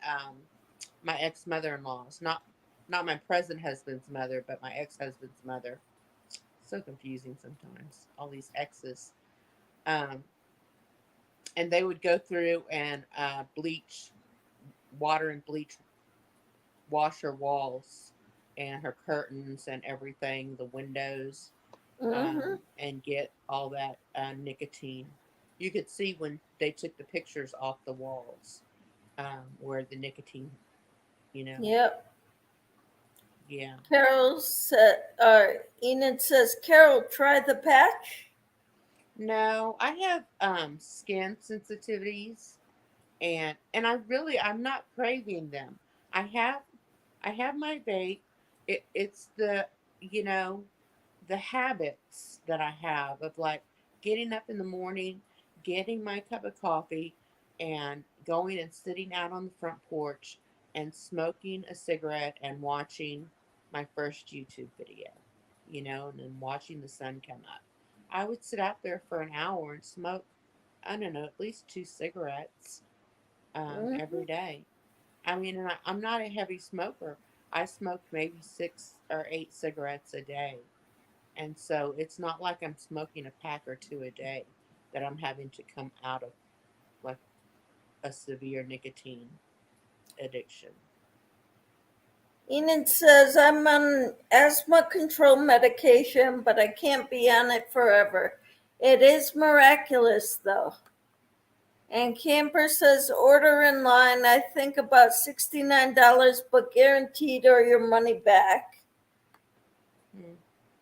ex mother in law's, not my present husband's mother, but my ex husband's mother. So confusing sometimes. All these exes. Um, and they would go through and bleach, water and bleach, wash her walls and her curtains and everything, the windows, Mm-hmm. and get all that nicotine. You could see when they took the pictures off the walls, where the nicotine, you know, Yep. yeah. Carol said, Enid says, Carol, try the patch. No, I have skin sensitivities, and I'm not craving them. I have I have my vape. It's the you know the habits that I have of like getting up in the morning, getting my cup of coffee, and going and sitting out on the front porch and smoking a cigarette and watching my first YouTube video, and then watching the sun come up. I would sit out there for an hour and smoke, I don't know, at least 2 cigarettes Mm-hmm. every day. I mean, and I'm not a heavy smoker. I smoked maybe 6 or 8 cigarettes a day. And so it's not like I'm smoking a pack or two a day that I'm having to come out of like a severe nicotine addiction. Enid says, I'm on asthma control medication, but I can't be on it forever. It is miraculous, though. And Camper says, order in line. I think about $69, but guaranteed or your money back. Hmm.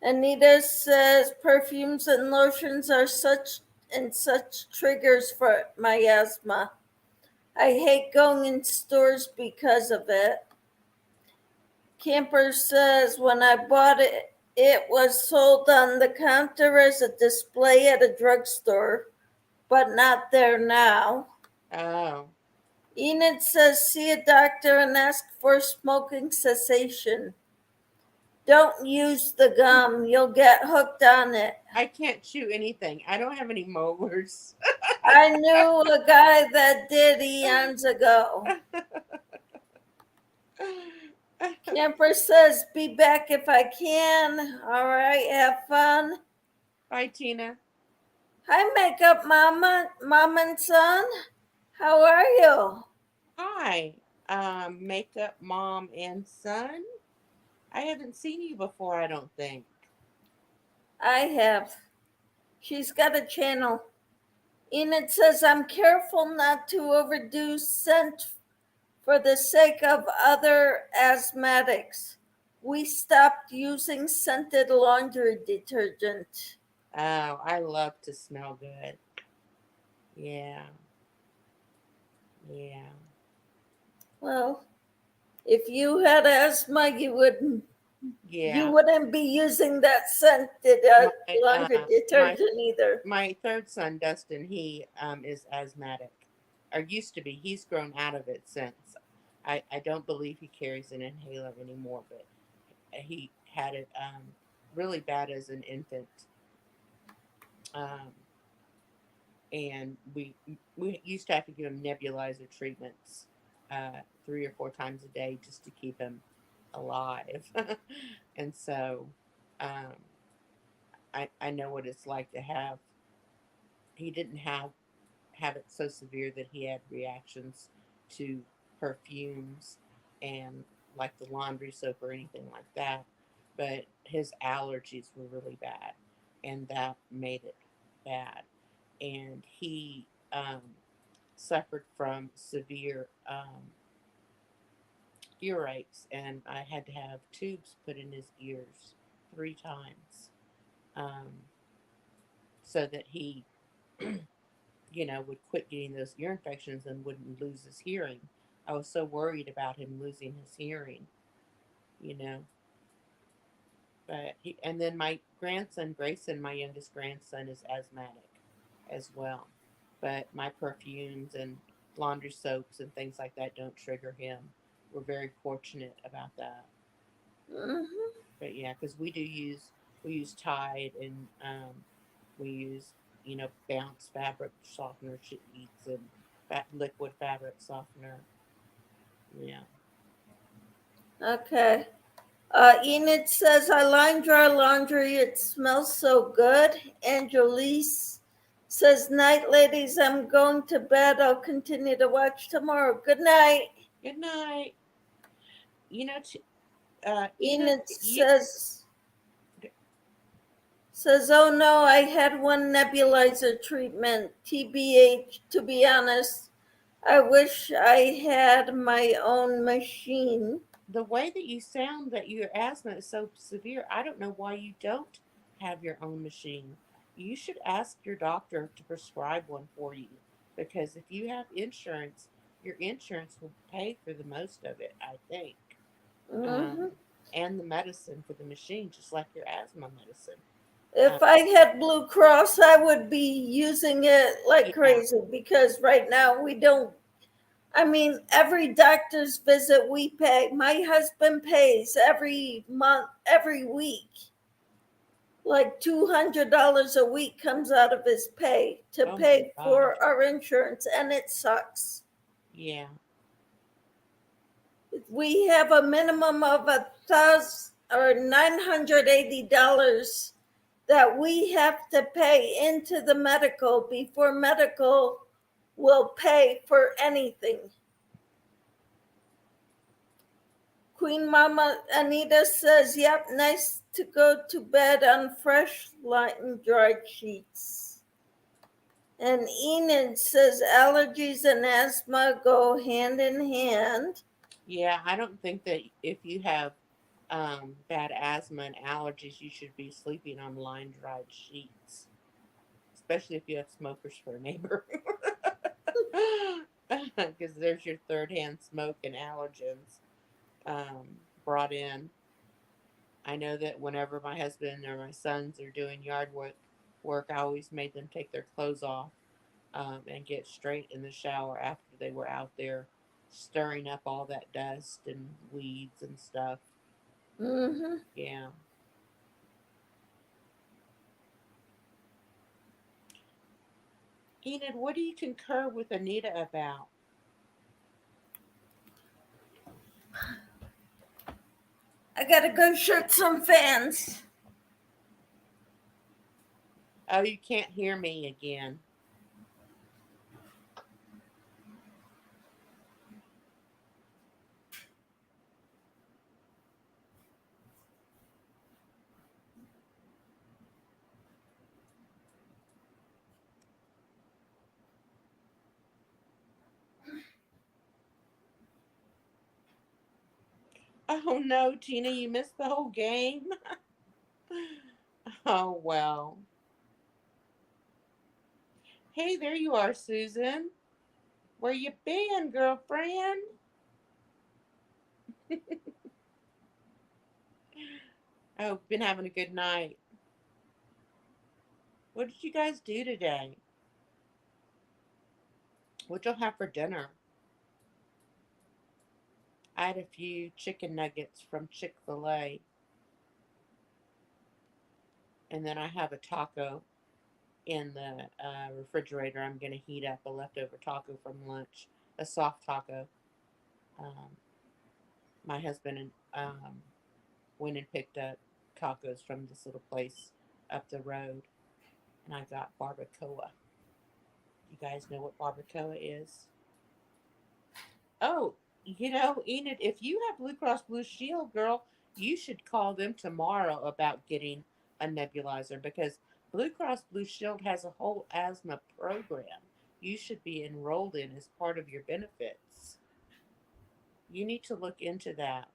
Anita says, perfumes and lotions are such triggers for my asthma. I hate going in stores because of it. Camper says, when I bought It was sold on the counter as a display at a drugstore, but not there now. Oh, Enid says, see a doctor and ask for smoking cessation. Don't use the gum, you'll get hooked on it. I can't chew anything. I don't have any molars. I knew a guy that did eons ago. Camper says, be back if I can. All right, have fun. Bye, Tina. Hi, Makeup Mama, Mom and Son. How are you? Hi, makeup mom and son. I haven't seen you before, I don't think. I have. She's got a channel. Enid says, I'm careful not to overdo scent for the sake of other asthmatics. We stopped using scented laundry detergent. Oh, I love to smell good. Yeah, yeah. Well, if you had asthma, you Yeah. wouldn't be using that scented My laundry my detergent either. my third son, Dustin, he is asthmatic. Or used to be. He's grown out of it since. I don't believe he carries an inhaler anymore, but he had it really bad as an infant. Um, and we used to have to give him nebulizer treatments 3 or 4 times a day just to keep him alive. And so um, I know what it's like to have. He didn't have it so severe that he had reactions to perfumes and like the laundry soap or anything like that, but his allergies were really bad, and that made it bad. And he suffered from severe earaches, and I had to have tubes put in his ears 3 times, um, so that he, would quit getting those ear infections and wouldn't lose his hearing. I was so worried about him losing his hearing, you know. And then my grandson, Grayson, my youngest grandson, is asthmatic as well. But my perfumes and laundry soaps and things like that don't trigger him. We're very fortunate about that. Mhm. But yeah, because we use Tide, and we use Bounce fabric softener sheets and liquid fabric softener. Yeah. Okay. Enid says, I line dry laundry. It smells so good. Angelise says, night, ladies. I'm going to bed. I'll continue to watch tomorrow. Good night. Good night. You know, Enid, Enid says, oh no, I had one nebulizer treatment. TBH, to be honest. I wish I had my own machine. the way that you sound, that your asthma is so severe, I don't know why you don't have your own machine. You should ask your doctor to prescribe one for you, because if you have insurance, your insurance will pay for the most of it, I think. Um, Hmm. and the medicine for the machine, just like your asthma medicine. If I had Blue Cross, I would be using it like Yeah. crazy because right now we don't. I mean, every doctor's visit we pay, my husband pays every month, every week. Like $200 a week comes out of his pay to Oh my pay gosh. for our insurance, and it sucks. Yeah. We have a minimum of 980 dollars that we have to pay into the medical before medical will pay for anything. Queen Mama Anita says, yep, nice to go to bed on fresh and dried sheets. And Enid says allergies and asthma go hand in hand. Yeah, I don't think that if you have bad asthma and allergies, you should be sleeping on line dried sheets, especially if you have smokers for a neighbor. Because there's your third hand smoke and allergens brought in. I know that whenever my husband or my sons are doing yard work, I always made them take their clothes off and get straight in the shower after they were out there stirring up all that dust and weeds and stuff. Mm-hmm. Yeah. Enid, what do you concur with Anita about? I gotta go shoot some fans. Oh, you can't hear me again. Oh no, Tina, you missed the whole game. Oh well. Hey, there you are, Susan. Where you been, girlfriend? Oh, been having a good night. What did you guys do today? What y'all have for dinner? I had a few chicken nuggets from Chick-fil-A, and then I have a taco in the refrigerator. I'm gonna heat up a leftover taco from lunch, a soft taco. Um, my husband and went and picked up tacos from this little place up the road, and I got barbacoa. You guys know what barbacoa is? Oh, Enid, if you have Blue Cross Blue Shield, girl, you should call them tomorrow about getting a nebulizer because Blue Cross Blue Shield has a whole asthma program you should be enrolled in as part of your benefits. You need to look into that.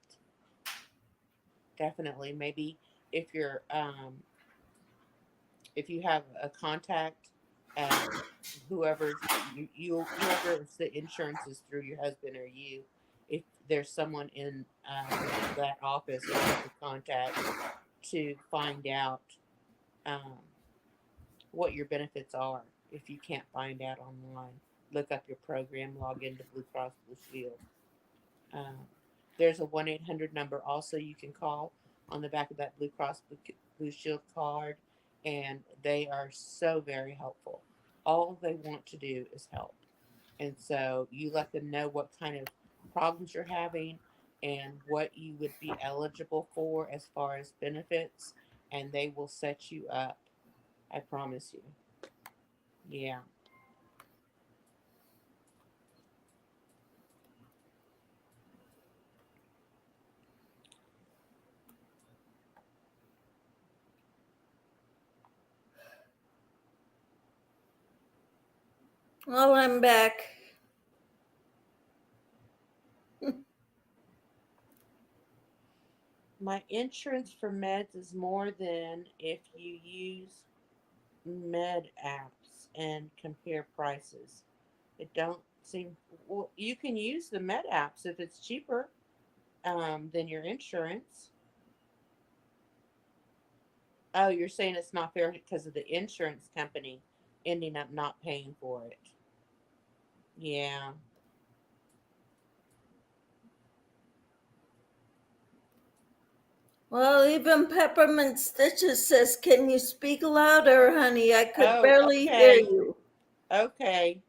Definitely. Maybe if you're if you have a contact at whoever's whoever's the insurance is through your husband or you, if there's someone in that office that you could contact to find out um, what your benefits are. If you can't find out online, look up your program, log into Blue Cross Blue Shield. Um, there's a 1-800 number also you can call on the back of that Blue Cross Blue Shield card, and they are so very helpful. All they want to do is help. And so you let them know what kind of problems you're having and what you would be eligible for as far as benefits, and they will set you up. I promise you. Yeah. Well, I'm back. My insurance for meds is more than if you use med apps and compare prices. It don't seem well. You can use the med apps if it's cheaper than your insurance. Oh, you're saying it's not fair because of the insurance company ending up not paying for it. Yeah. Well, even Peppermint Stitches says, "Can you speak louder, honey? I could Oh, barely hear okay. you." Okay.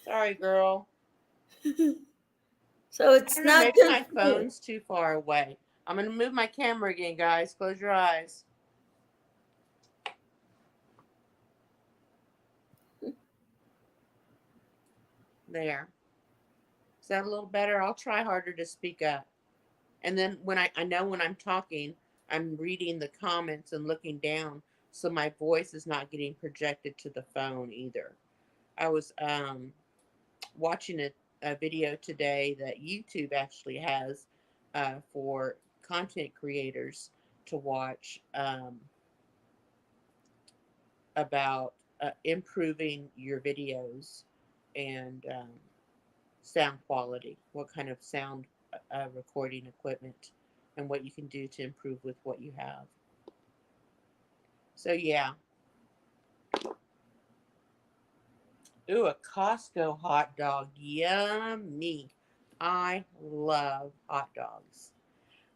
Sorry, girl. So I it's don't know. not Maybe just my me. phone's too far away. I'm gonna move my camera again, guys. Close your eyes. There. Is that a little better? I'll try harder to speak up. And then when I know when I'm talking, I'm reading the comments and looking down, so my voice is not getting projected to the phone either. I was watching a video today that YouTube actually has for content creators to watch about improving your videos and sound quality, what kind of sound recording equipment and what you can do to improve with what you have. So yeah. Ooh, a Costco hot dog. Yummy. I love hot dogs.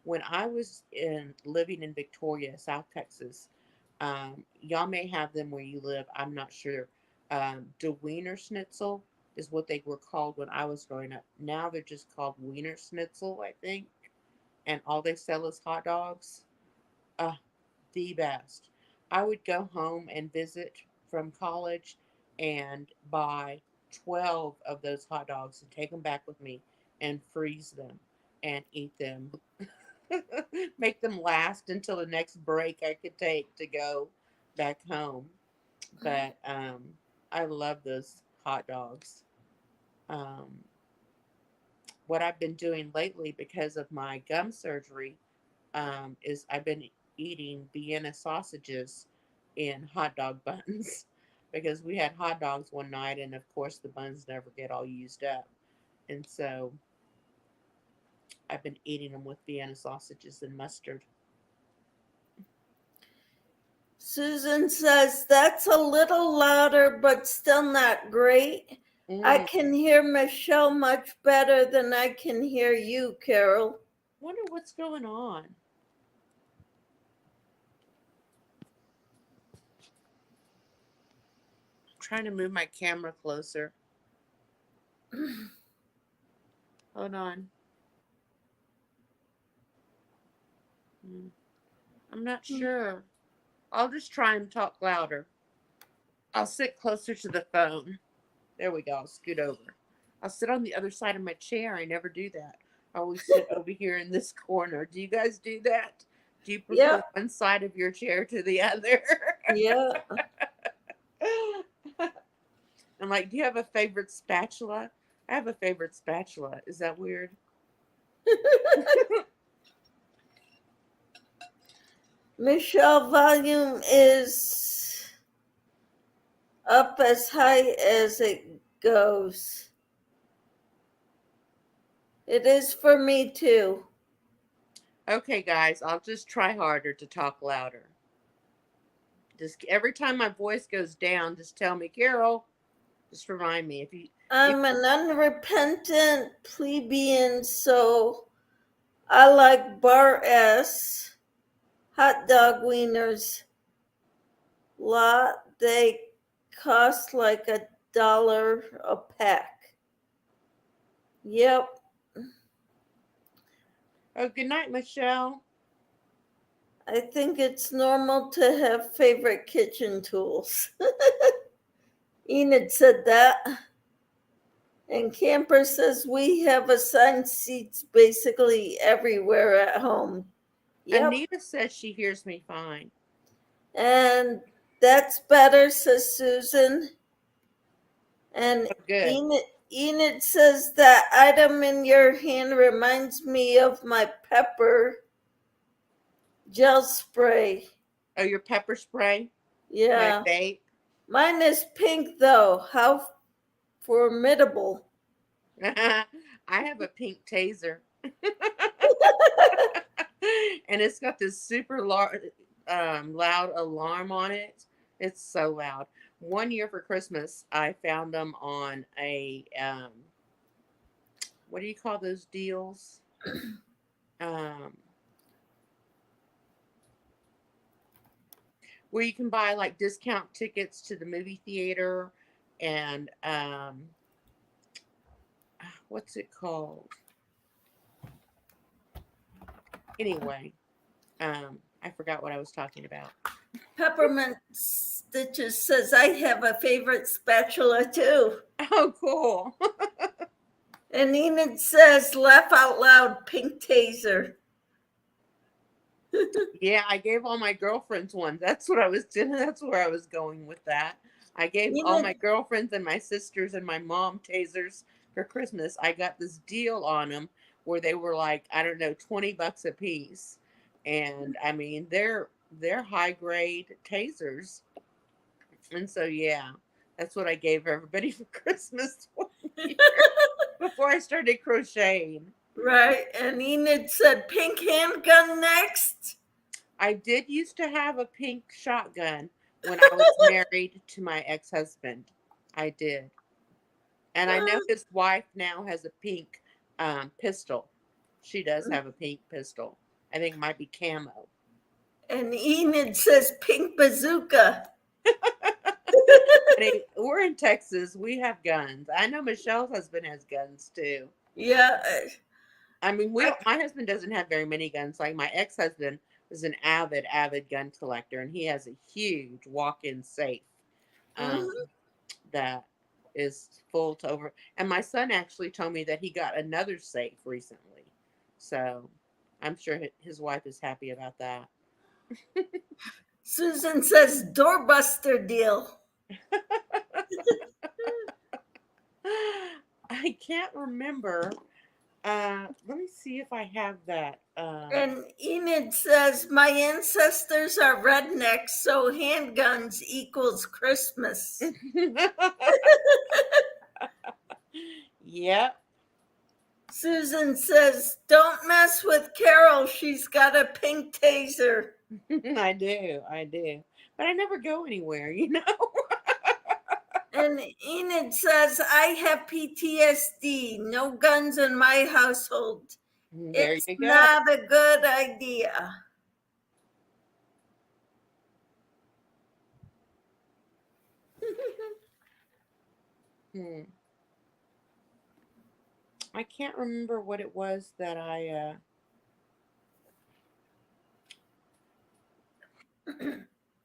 When I was in living in Victoria, South Texas, y'all may have them where you live. I'm not sure. The Wiener Schnitzel is what they were called when I was growing up. Now they're just called Wiener Schnitzel, I think. And all they sell is hot dogs. Uh, the best. I would go home and visit from college and buy 12 of those hot dogs and take them back with me and freeze them and eat them. Make them last until the next break I could take to go back home. But I love those hot dogs. Um, what I've been doing lately because of my gum surgery is I've been eating Vienna sausages in hot dog buns because we had hot dogs one night, and of course the buns never get all used up, and so I've been eating them with Vienna sausages and mustard. Susan says that's a little louder, but still not great. I Mm, can hear Michelle much better than I can hear you, Carol. wonder what's going on. I'm trying to move my camera closer. Hold on. Mm, I'm not sure. I'll just try and talk louder. I'll sit closer to the phone. There we go. I'll scoot over. I'll sit on the other side of my chair. I never do that. I always sit over here in this corner. Do you guys do that? Do you prefer Yep, one side of your chair to the other? yeah. I'm like, do you have a favorite spatula? I have a favorite spatula. Is that weird? Michelle, volume is up as high as it goes. It is for me too. Okay, guys, I'll just try harder to talk louder. Just every time my voice goes down, just tell me, Carol. Just remind me if I'm an unrepentant plebeian, so I like Bar S hot dog wieners lot. They cost like $1 a pack. Yep. Oh, good night, Michelle. I think it's normal to have favorite kitchen tools. Enid said that. And Camper says we have assigned seats basically everywhere at home. Yep. Anita says she hears me fine. And that's better, says Susan. And Oh, good. Enid says that item in your hand reminds me of my pepper gel spray. Oh, your pepper spray? My Yeah. vape? Mine is pink though. How formidable. I have a pink taser. And it's got this super loud alarm on it. It's so loud. One year for Christmas, I found them on a, what do you call those deals? Um, where you can buy like discount tickets to the movie theater and what's it called? Anyway, I forgot what I was talking about. Peppermint Stitches says I have a favorite spatula too. Oh, cool. And Enid says laugh out loud, pink taser. Yeah, I gave all my girlfriends one. That's what I was doing. That's where I was going with that. I gave all Enid, my girlfriends and my sisters and my mom tasers for Christmas. I got this deal on them where they were like, I don't know, $20 a piece. And I mean, they're high grade tasers. And so yeah, that's what I gave everybody for Christmas one year before I started crocheting. Right. And Enid said pink handgun next. I did used to have a pink shotgun when I was married to my ex-husband. I did. And I know his wife now has a pink pistol. She does have a pink pistol. I think it might be camo. And Enid says pink bazooka. Honey, we're in Texas. We have guns. I know Michelle's husband has guns too. Yeah. I mean, my husband doesn't have very many guns. Like my ex-husband is an avid gun collector, and he has a huge walk-in safe um, Mhm. that is full to over. And my son actually told me that he got another safe recently, so I'm sure his wife is happy about that. Susan says doorbuster deal. I can't remember. Let me see if I have that. And Enid says my ancestors are rednecks, so handguns equals Christmas. Yep. Susan says, don't mess with Carol. She's got a pink taser. I do. But I never go anywhere, you know? And Enid says, I have PTSD. No guns in my household. There It's you go. not a good idea. Hmm. I can't remember what it was that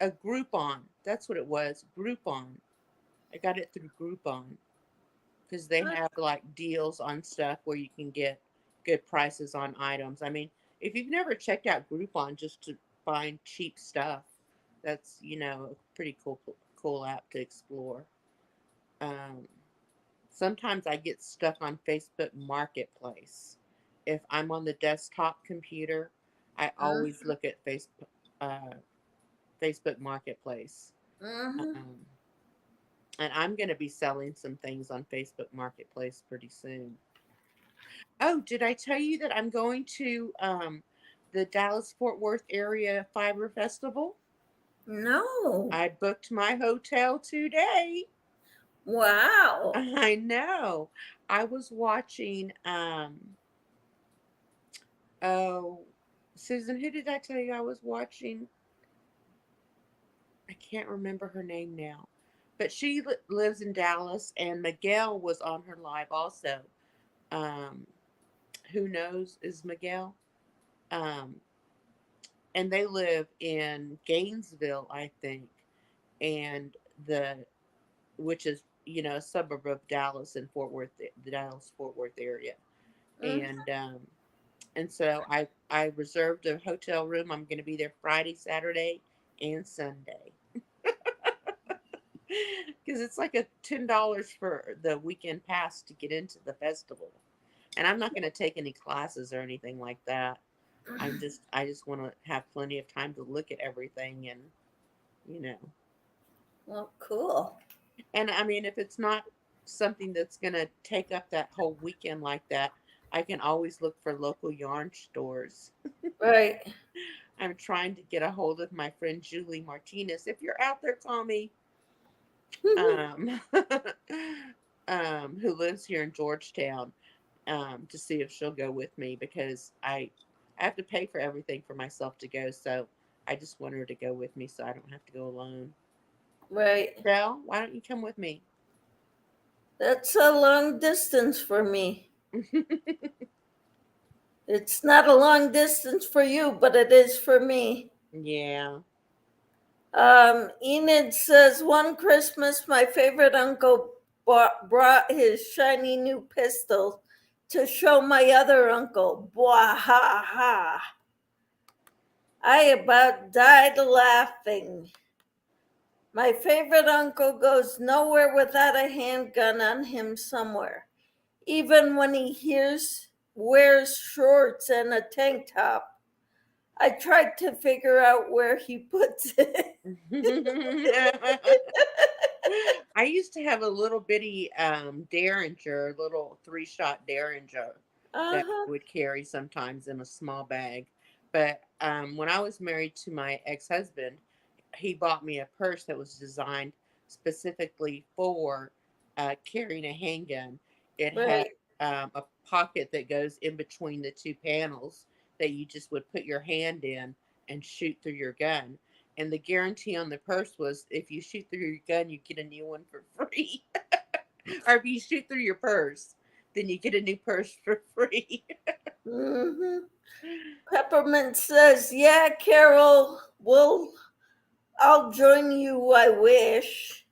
a Groupon. That's what it was. Groupon. I got it through Groupon because they have like deals on stuff where you can get good prices on items. I mean, if you've never checked out Groupon just to find cheap stuff, that's, a pretty cool app to explore. Um, Sometimes I get stuck on Facebook Marketplace. If I'm on the desktop computer, I always look at uh, Facebook Marketplace. Mhm. Um, and I'm going to be selling some things on Facebook Marketplace pretty soon. Oh, did I tell you that I'm going to the Dallas Fort Worth area Fiber Festival? No. I booked my hotel today. Wow. I know. I was watching oh, Susan, who did I tell you I was watching? I can't remember her name now. But she lives in Dallas, and Miguel was on her live also. Um, who knows is Miguel? Um, and they live in Gainesville, I think, and the which is a suburb of Dallas and Fort Worth, the Dallas Fort Worth area, Mhm. and so I reserved a hotel room. I'm going to be there Friday, Saturday, and Sunday because it's like a $10 for the weekend pass to get into the festival, and I'm not going to take any classes or anything like that. I just want to have plenty of time to look at everything and you know Well, cool. and I mean if it's not something that's going to take up that whole weekend like that, I can always look for local yarn stores. Right. I'm trying to get a hold of my friend Julie Martinez. If you're out there, call me. Um, who lives here in Georgetown, to see if she'll go with me because I have to pay for everything for myself to go. So I just want her to go with me so I don't have to go alone. Right. Belle, why don't you come with me? That's a long distance for me. It's not a long distance for you, but it is for me. Yeah. Enid says, one Christmas, my favorite uncle brought his shiny new pistol to show my other uncle. Bwah ha ha. I about died laughing. My favorite uncle goes nowhere without a handgun on him somewhere, even when he wears shorts and a tank top. I tried to figure out where he puts it. I used to have a little bitty Derringer, little 3-shot Derringer, that Uh-huh. I would carry sometimes in a small bag. But when I was married to my ex-husband, he bought me a purse that was designed specifically for carrying a handgun. It had Right. a pocket that goes in between the two panels that you just would put your hand in and shoot through your gun. And the guarantee on the purse was if you shoot through your gun, you get a new one for free. Or if you shoot through your purse, then you get a new purse for free. Mm-hmm. Peppermint says, yeah, Carol, I'll join you, I wish.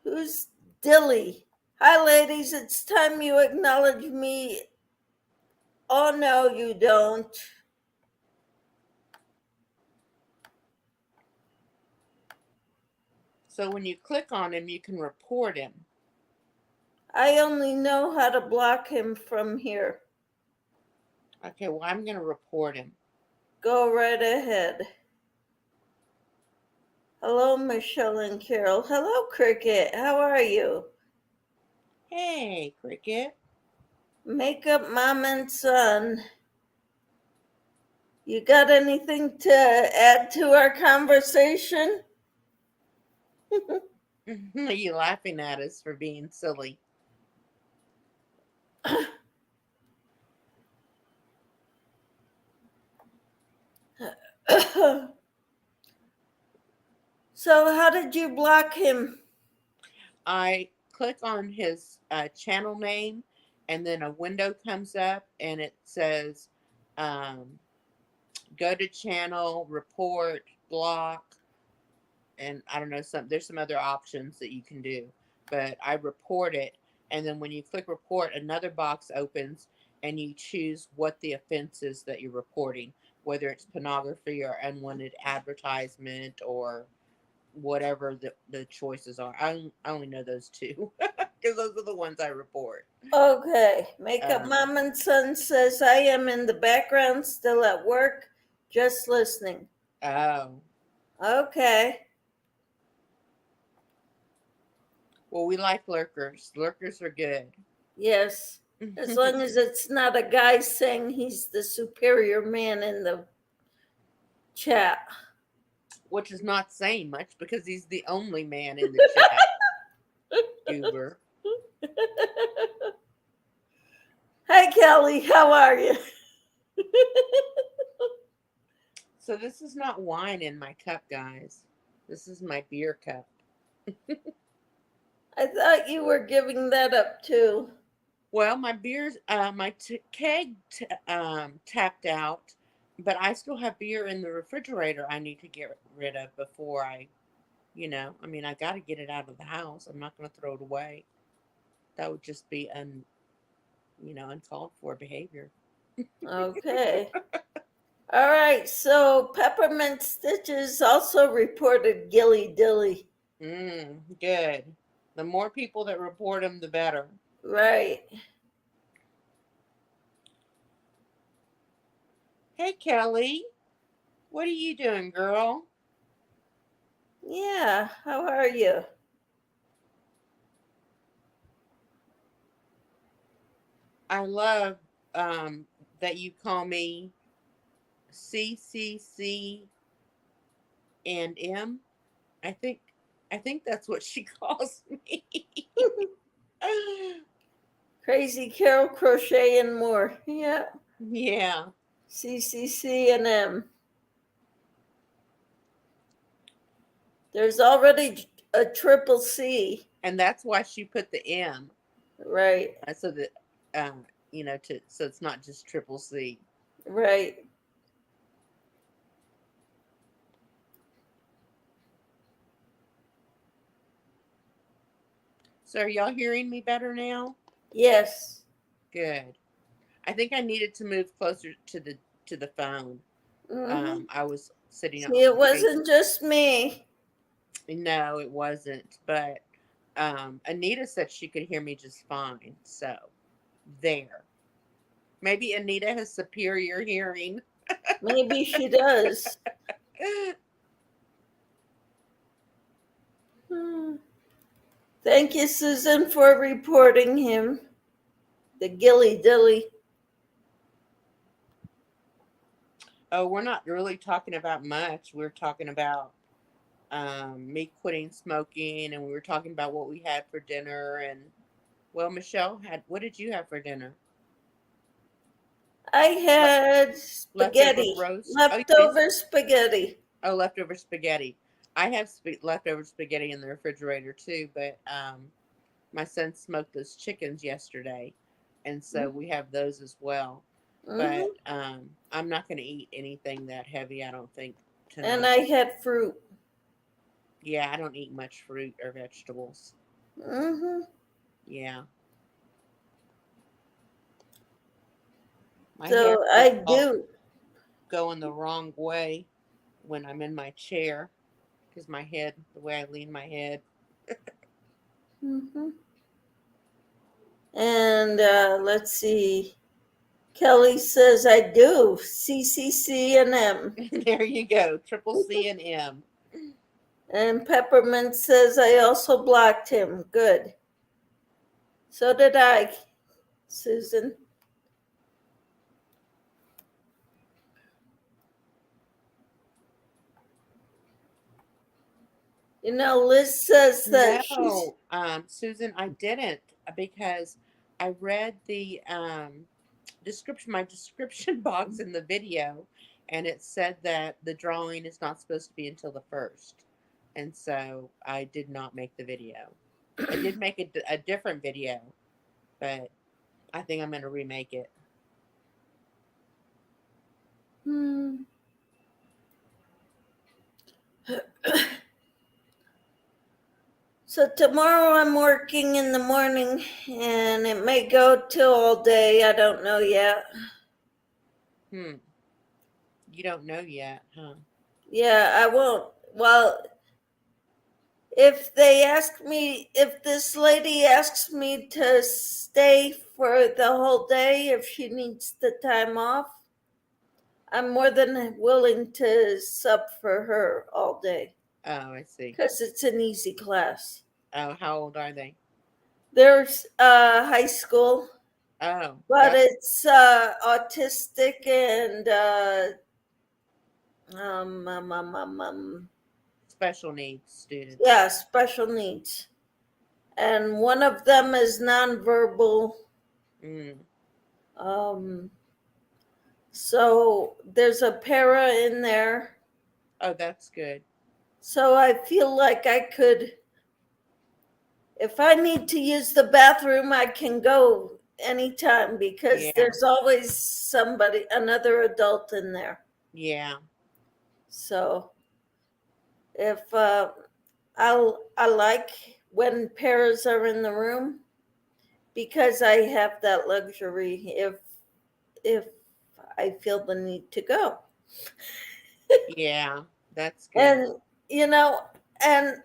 Who's Dilly? Hi, ladies, it's time you acknowledge me. Oh, no, you don't. So when you click on him, you can report him. I only know how to block him from here. Okay, well, I'm going to report him. Go right ahead. Hello, Michelle and Carol. Hello, Cricket. How are you? Hey, Cricket. Makeup Mom and Son. You got anything to add to our conversation? Are you laughing at us for being silly? So, how did you block him? I click on his channel name, and then a window comes up, and it says, "Go to channel, report, block," and I don't know some. There's some other options that you can do, but I report it, and then when you click report, another box opens, and you choose what the offense is that you're reporting, whether it's pornography or unwanted advertisement or whatever the choices are. I only know those two because those are the ones I report. Okay, Makeup Um, Mom and Son says, I am in the background, still at work, just listening. oh, Okay, well, we like lurkers. Lurkers are good. yes. As long as it's not a guy saying he's the superior man in the chat. Which is not saying much because he's the only man in the chat. Goober. Hi, Kelly. How are you? So this is not wine in my cup, guys. This is my beer cup. I thought you were giving that up too. Well, my beer's my keg tapped out, but I still have beer in the refrigerator. I need to get rid of before I mean, I got to get it out of the house. I'm not going to throw it away. That would just be uncalled for behavior. Okay. All right. So Peppermint Stitches also reported Gilly Dilly. Good. The more people that report them, the better. Right. Hey, Kelly, what are you doing, girl? Yeah. How are you? I love that you call me CCC and M. I think I think that's what she calls me. Crazy Carol Crochet and more. Yeah. Yeah. CCC and M. There's already a triple C. And that's why she put the M. Right. So that so it's not just triple C. Right. So are y'all hearing me better now? Yes. Good. I think I needed to move closer to the phone. Mm-hmm. I was sitting up. See, it wasn't just me. No, it wasn't. But Anita said she could hear me just fine. So there. Maybe Anita has superior hearing. Maybe she does. Hmm. Thank you, Susan, for reporting him. the Gilly Dilly. Oh, we're not really talking about much. We're talking about me quitting smoking, and we were talking about what we had for dinner. And well, Michelle had. What did you have for dinner? I had Leftover spaghetti, roast. Oh, you made leftover spaghetti. leftover spaghetti. I have leftover spaghetti in the refrigerator too, but my son smoked those chickens yesterday, and so we have those as well. Mm-hmm. But I'm not going to eat anything that heavy. I don't think And tonight. I had fruit. Yeah, I don't eat much fruit or vegetables. Mm-hmm. Yeah, my hair So keeps I all do. going the wrong way when I'm in my chair because my head, the way I lean my head. Mm-hmm. And let's see. Kelly says I do. CCC and M. There you go, triple C and M. And Peppermint says I also blocked him. Good. So did I, Susan. You know, Liz says that she's. No, Susan, I didn't because I read the description, my description box in the video, and it said that the drawing is not supposed to be until the first, and so I did not make the video. I did make a different video, but I think I'm going to remake it. Hmm. So tomorrow I'm working in the morning and it may go till all day. I don't know yet. Hmm. You don't know yet, huh? Yeah, I won't. Well, if they ask me, if this lady asks me to stay for the whole day, if she needs the time off, I'm more than willing to sub for her all day Oh, I see. because it's an easy class. Oh, how old are they? There's high school, Oh, but that's it's autistic and um, um, um, um, um, special needs students. yeah, special needs. And one of them is nonverbal. Mm. Um, so there's a para in there. Oh, that's good. So I feel like I could, if I need to use the bathroom, I can go anytime because Yeah, there's always somebody, another adult in there. yeah, So if I like when pairs are in the room because I have that luxury if I feel the need to go. yeah. That's good. And you know, and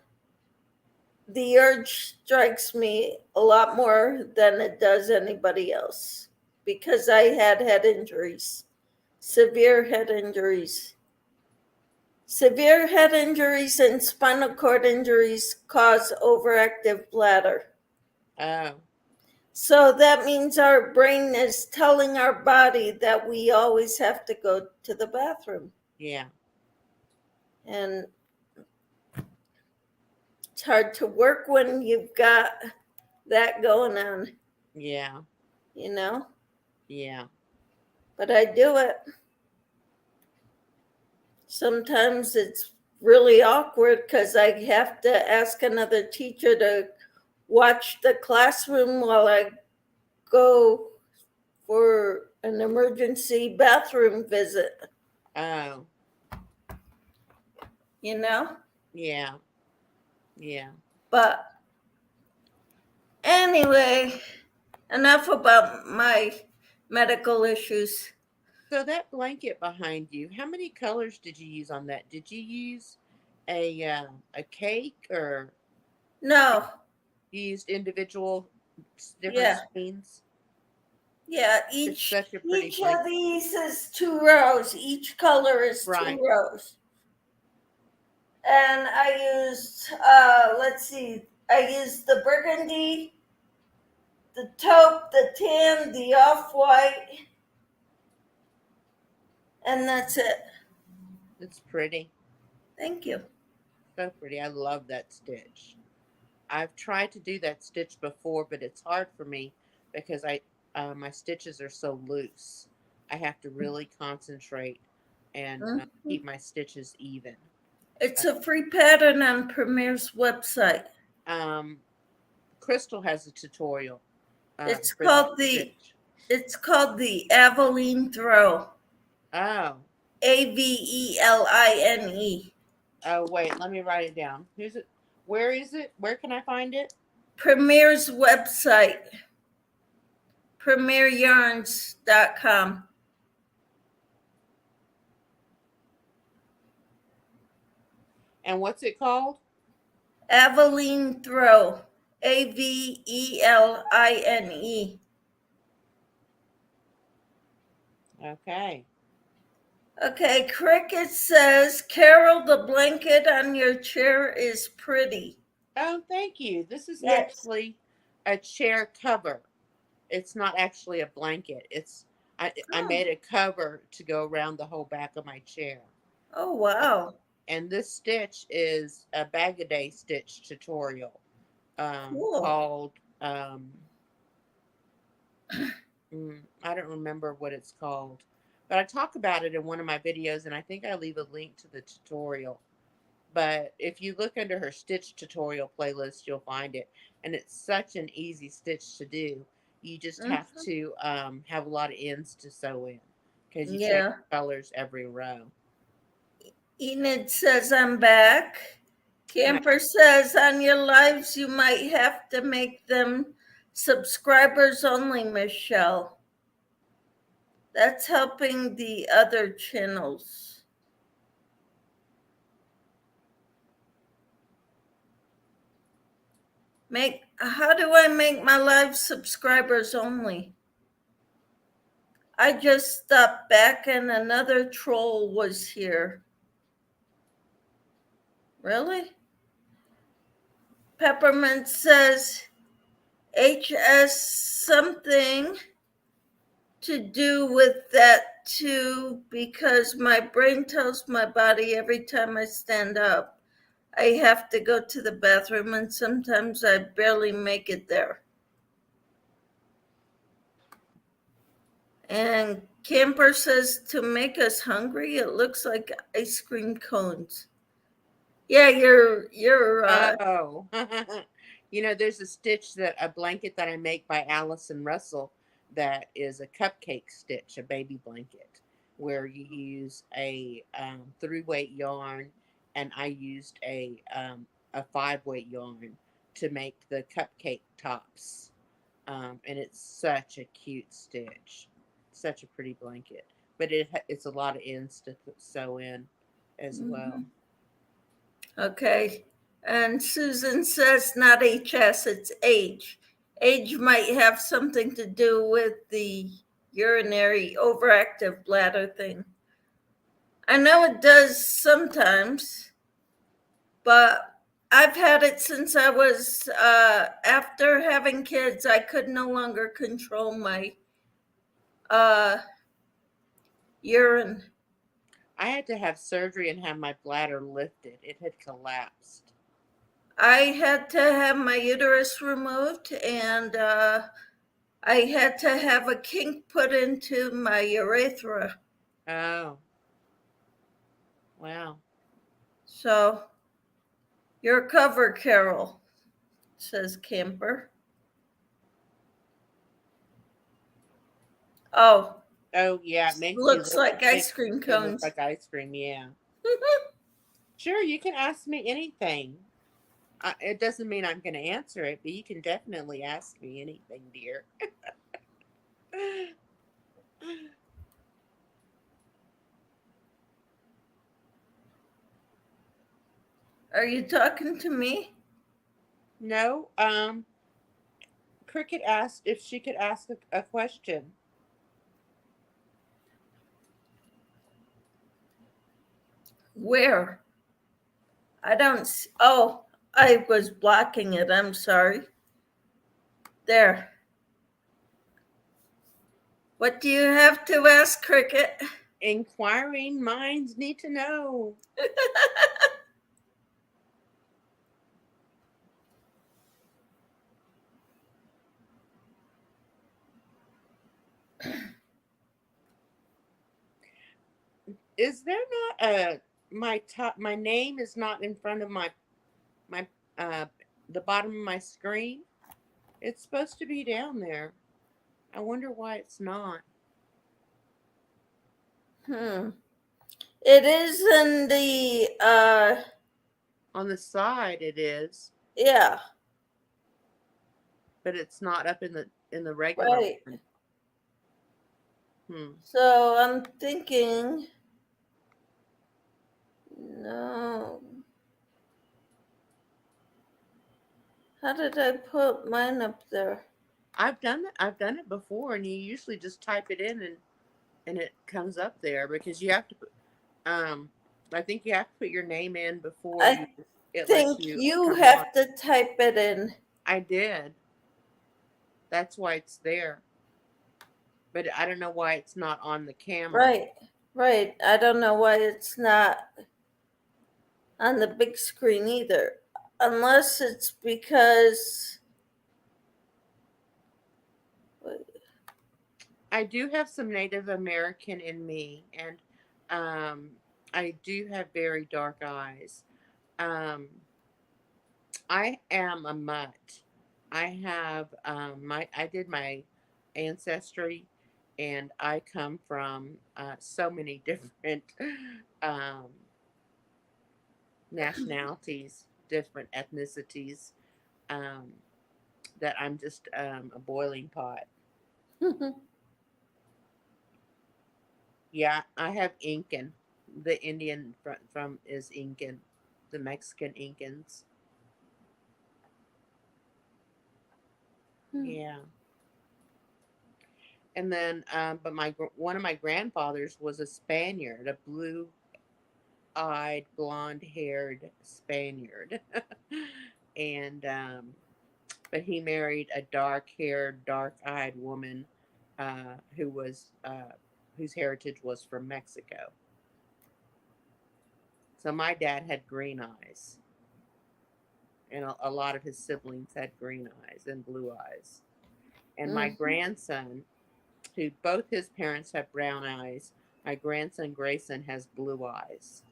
the urge strikes me a lot more than it does anybody else because I had head injuries, severe head injuries. Severe head injuries and spinal cord injuries cause overactive bladder. Oh, So that means our brain is telling our body that we always have to go to the bathroom. yeah, And it's hard to work when you've got that going on, yeah, you know? yeah. But I do it. Sometimes it's really awkward because I have to ask another teacher to watch the classroom while I go for an emergency bathroom visit, Oh, you know? yeah, yeah. But anyway, enough about my medical issues. So that blanket behind you, how many colors did you use on that? Did you use a cake, or No, you used individual different yeah, scenes? yeah. It's Each such a pretty each of blanket. these is 2 rows. Each color is two Right. rows. And I used let's see, I used the burgundy, the taupe, the tan, the off-white, and that's it. It's pretty. Thank you. So pretty. I love that stitch. I've tried to do that stitch before, but it's hard for me because my stitches are so loose. I have to really concentrate and Mhm. keep my stitches even. It's a free pattern on Premier's website. Um, Crystal has a tutorial It's for that called the stitch. it's called the Aveline Throw. Oh, Aveline. oh, wait. Let me write it down. Who's it? Where is it? Where can I find it? Premier's website, premieryarns.com. And what's it called? Aveline Throw. Aveline. Okay. Okay, Cricket says, Carol, the blanket on your chair is pretty. Oh, thank you. This is Yes. actually a chair cover. It's not actually a blanket. I Oh, made a cover to go around the whole back of my chair. oh wow. And this stitch is a bag a day stitch tutorial Cool. called I don't remember what it's called, but I talk about it in one of my videos, and I think I leave a link to the tutorial. But if you look under her stitch tutorial playlist, you'll find it, and it's such an easy stitch to do. You just have Mhm. to have a lot of ends to sew in because you change Yeah. colors every row. Enid says, I'm back. No, Camper says, on your lives, you might have to make them subscribers only, Michelle. That's helping the other channels. How do I make my live subscribers only? I just stopped back and another troll was here. Really? Peppermint says HS something to do with that too, because my brain tells my body every time I stand up, I have to go to the bathroom, and sometimes I barely make it there. And Camper says to make us hungry, it looks like ice cream cones. Yeah, oh, there's a blanket that I make by Allison Russell that is a cupcake stitch, a baby blanket, where you use a 3-weight yarn, and I used a 5-weight yarn to make the cupcake tops. And it's such a cute stitch, such a pretty blanket, but it's a lot of ends to sew in as well. Okay. And Susan says not HS, it's age. Age might have something to do with the urinary overactive bladder thing. I know it does sometimes, but I've had it since I was, after having kids, I could no longer control my uh, urine. I had to have surgery and have my bladder lifted. It had collapsed. I had to have my uterus removed, and I had to have a kink put into my urethra. Oh, wow. So, your cover, Carol, says Camper. Oh, Oh, yeah. It makes you looks look. like Makes ice cream it look cones. like ice cream. Yeah. Sure, you can ask me anything. It doesn't mean I'm going to answer it, but you can definitely ask me anything, dear. Are you talking to me? No. Cricket asked if she could ask a question. Where? I don't. Oh, I was blocking it. I'm sorry. There. What do you have to ask, Cricket? Inquiring minds need to know. Is there not a my name is not in front of my uh the bottom of my screen? It's supposed to be down there. I wonder why it's not. Hmm. It is in the On the side it is, yeah, but it's not up in the regular right. one. Hmm. So I'm thinking, no. How did I put mine up there? I've done it before, and you usually just type it in and it comes up there because you have to put I think you have to put your name in before I you it lets think you you come on. have to type it in. I did. That's why it's there. But I don't know why it's not on the camera. Right, right. I don't know why it's not on the big screen either. Unless it's because. I do have some Native American in me, and um, I do have very dark eyes. Um, I am a mutt. I did my ancestry, and I come from so many different um, nationalities, different ethnicities, um, that I'm just a boiling pot. Yeah, I have Incan. The Indian from is Incan, the Mexican Incans. Yeah, and then but one of my grandfathers was a Spaniard, a blue-eyed, blonde-haired Spaniard, and but he married a dark-haired, dark-eyed woman who was whose heritage was from Mexico. So my dad had green eyes, and a lot of his siblings had green eyes and blue eyes. And my Mm. grandson, who both his parents have brown eyes, my grandson Grayson has blue eyes,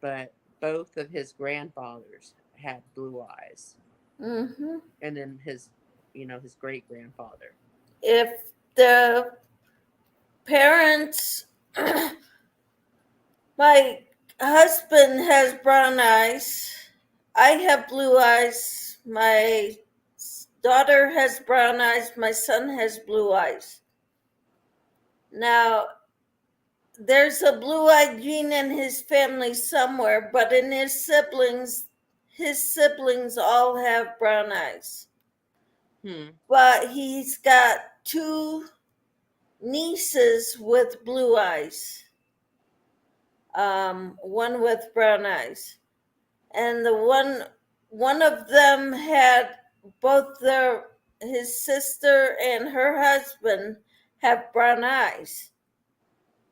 but both of his grandfathers had blue eyes, Mm-hmm. and then his great grandfather. If the parents, my husband has brown eyes, I have blue eyes, my daughter has brown eyes, my son has blue eyes. Now, there's a blue eyed gene in his family somewhere, but in his siblings all have brown eyes. Hmm. But he's got two nieces with blue eyes, one with brown eyes, and one of them had both his sister and her husband have brown eyes,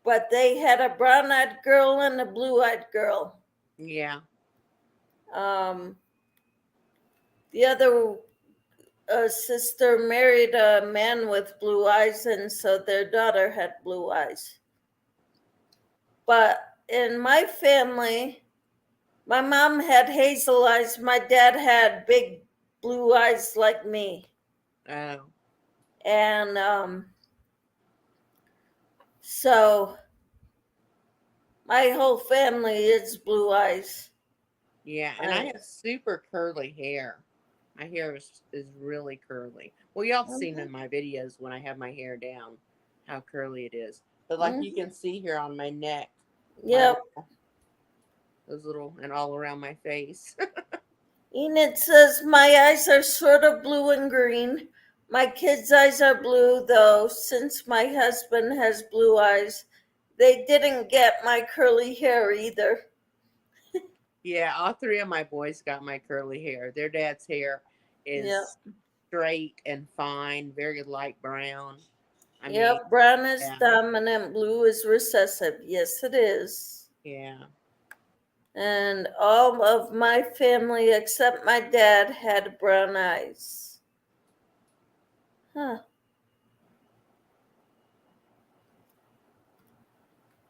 but they had a brown-eyed girl and a blue-eyed girl. Yeah. Um, the other sister married a man with blue eyes, and so their daughter had blue eyes. But in my family, my mom had hazel eyes. My dad had big blue eyes like me. Oh. And so my whole family is blue eyes. Yeah, and I I, have super curly hair. My hair is really curly. Well, y'all seen in my videos when I have my hair down how curly it is. But like you mm, can see here on my neck, my yep. those little and all around my face. Enid says, my eyes are sort of blue and green. My kids' eyes are blue, though, since my husband has blue eyes. They didn't get my curly hair either. Yeah, all three of my boys got my curly hair. Their dad's hair Yep. is straight and fine, very light brown. I mean, Yep, brown is yeah, dominant, blue is recessive. Yes, it is. yeah. And all of my family except my dad had brown eyes. Huh.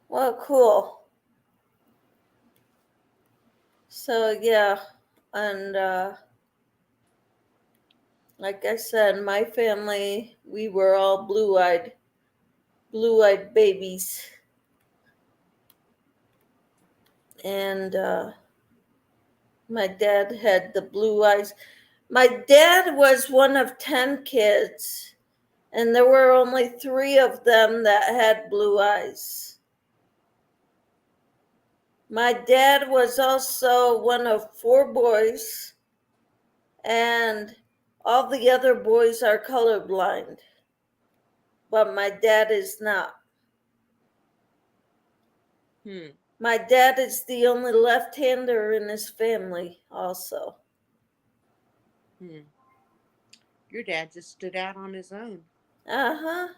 Well, cool. So, yeah. And like I said, my family, we were all blue-eyed babies. And my dad had the blue eyes. My dad was one of 10 kids, and there were only 3 of them that had blue eyes. My dad was also one of 4 boys, and all the other boys are colorblind, but my dad is not. Hmm. My dad is the only left-hander in his family, also. Hmm. Your dad just stood out on his own. Uh-huh.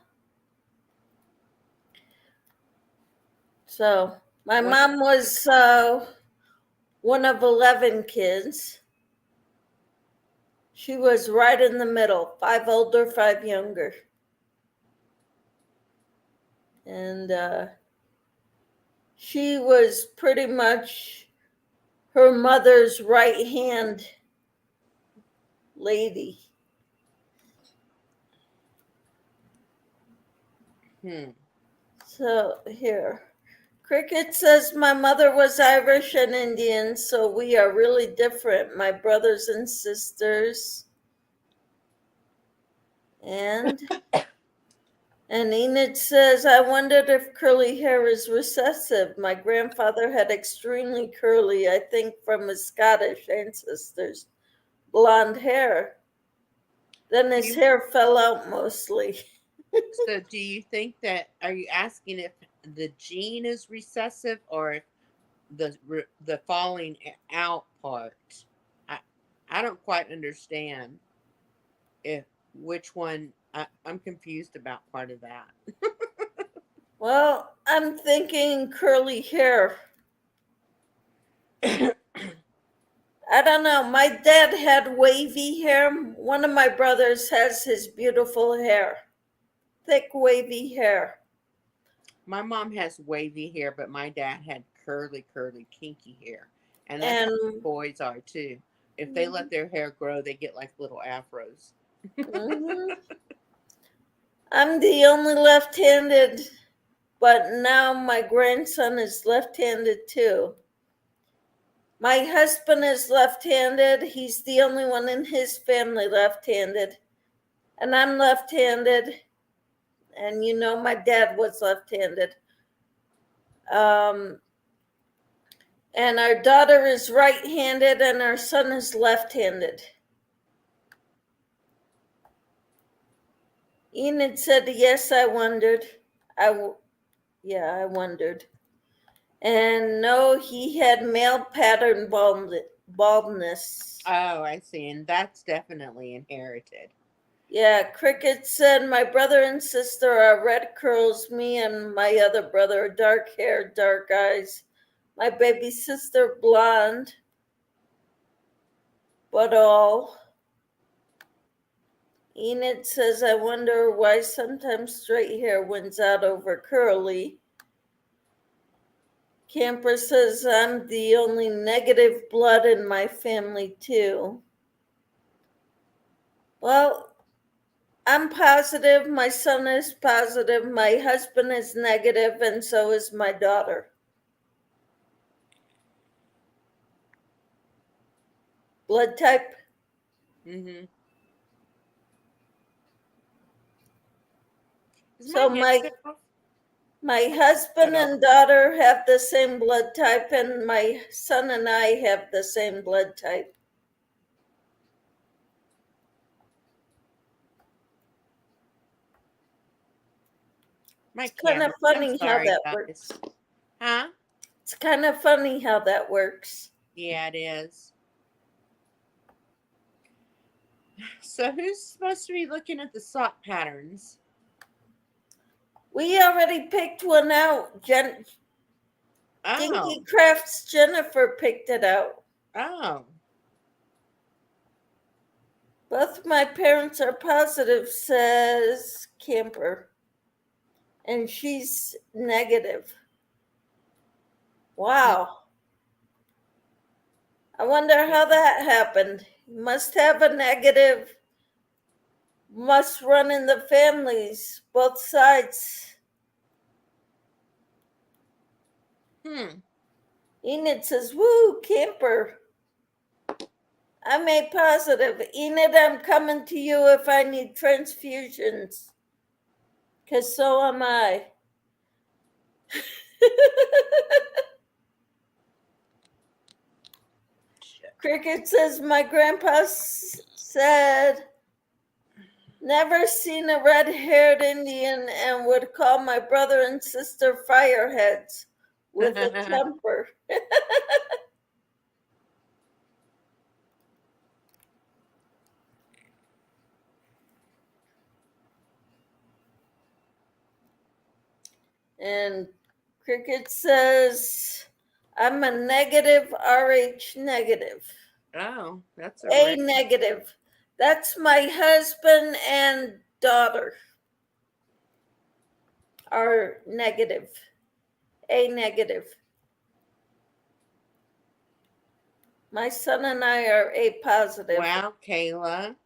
So my What? mom was one of 11 kids. She was right in the middle, 5 older, 5 younger. And she was pretty much her mother's right hand lady. Hmm. So here. Cricket says my mother was Irish and Indian, so we are really different, my brothers and sisters. And Enid says, I wondered if curly hair is recessive. My grandfather had extremely curly, I think from his Scottish ancestors, blonde hair. Then Do his you? hair fell out mostly. So, do you think that? Are you asking if the gene is recessive or if the falling out part? I I don't quite understand if which one. I'm confused about part of that. Well, I'm thinking curly hair. I don't know. My dad had wavy hair. One of my brothers has his beautiful hair, thick, wavy hair. My mom has wavy hair, but my dad had curly, kinky hair. And that's how And boys are too. If they let their hair grow, they get like little afros. mhm, I'm the only left handed, but now my grandson is left handed too. My husband is left handed. He's the only one in his family left handed. And I'm left handed. And you know, my dad was left handed. Um, and our daughter is right handed, and our son is left handed. Enid said, Yes, I wondered. Yeah, I wondered. And no, he had male pattern baldness. Oh, I see. And that's definitely inherited. Yeah, Cricket said, My brother and sister are red curls. Me and my other brother are dark hair, dark eyes. My baby sister, blonde, but all. Enid says, I wonder why sometimes straight hair wins out over curly. Camper says, I'm the only negative blood in my family, too. Well, I'm positive. My son is positive. My husband is negative, and so is my daughter. Blood type? Mm-hmm. Is my So headset off? my My husband headset off. and daughter have the same blood type, and my son and I have the same blood type. My It's kind of camera. I'm funny how sorry, that guys. works. Huh? It's kind of funny how that works. Yeah, it is. So, who's supposed to be looking at the sock patterns? We already picked one out. Dinky Oh, Crafts Jennifer picked it out. oh. Both my parents are positive, says Camper. And she's negative. Wow. I wonder how that happened. Must have a negative, must run in the families, both sides. Enid says, woo, Camper. I'm A positive. Enid, I'm coming to you if I need transfusions. Because so am I. Cricket says, my grandpa said, never seen a red-haired Indian and would call my brother and sister fireheads with a temper. And Cricket says, I'm a negative RH negative. Oh, that's A negative. That's my husband and daughter are negative. A negative. My son and I are A positive. Wow, Kayla.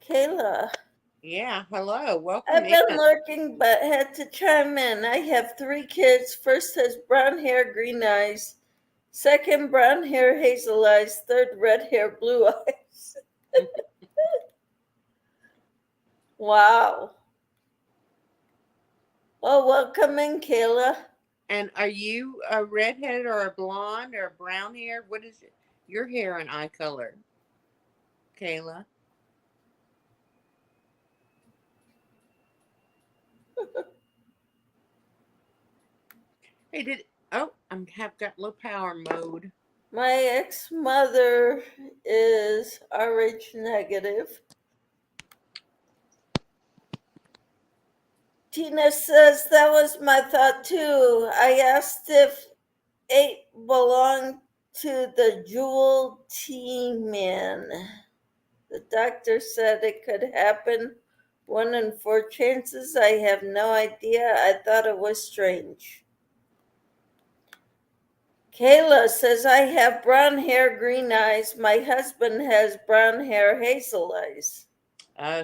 Kayla. Yeah, hello. Welcome I've been in. lurking but had to chime in. I have 3 kids. First has brown hair, green eyes. Second, brown hair, hazel eyes. Third, red hair, blue eyes. Wow. Well, welcome in, Kayla. And are you a redhead or a blonde or brown hair? What is your hair and eye color, Kayla? Hey, have got low power mode. My ex-mother is RH negative. Tina says that was my thought too. I asked if 8 belonged to the Jewel T-Man. The doctor said it could happen 1 in 4 chances. I have no idea. I thought it was strange. Kayla says, I have brown hair, green eyes. My husband has brown hair, hazel eyes.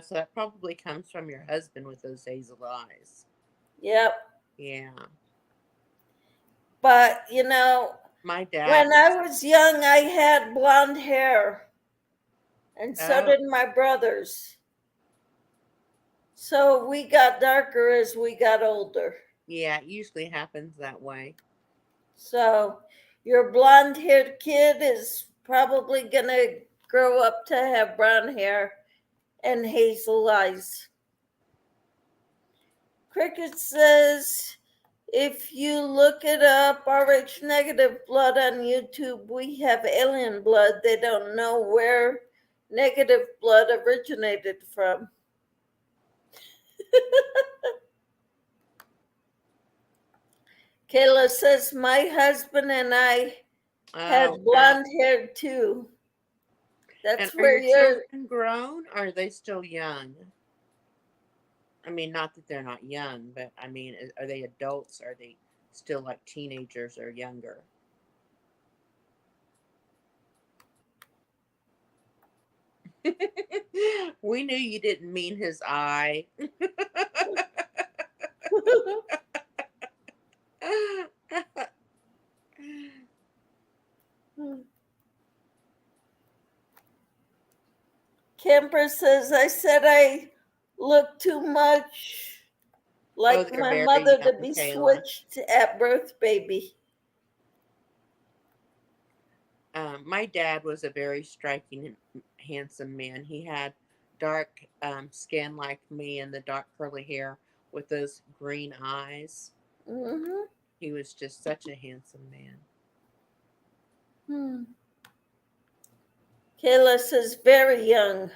So that probably comes from your husband with those hazel eyes. Yep. Yeah. But, My dad. when I was young, I had blonde hair. And so did my brothers. So we got darker as we got older. Yeah, it usually happens that way. So your blonde haired kid is probably going to grow up to have brown hair and hazel eyes. Cricket says, if you look it up, RH negative blood on YouTube, we have alien blood. They don't know where negative blood originated from. Kayla says, my husband and I had blonde hair too. That's and where are your children grown or are they still young? I mean, not that they're not young, but I mean, are they adults? Are they still like teenagers or younger? We knew you didn't mean his eye. Camper says, I said I look too much like my mother to be switched at birth, baby. My dad was a very striking, handsome man. He had dark skin like me and the dark curly hair with those green eyes. Mm-hmm. He was just such a handsome man. Kayla says, very young.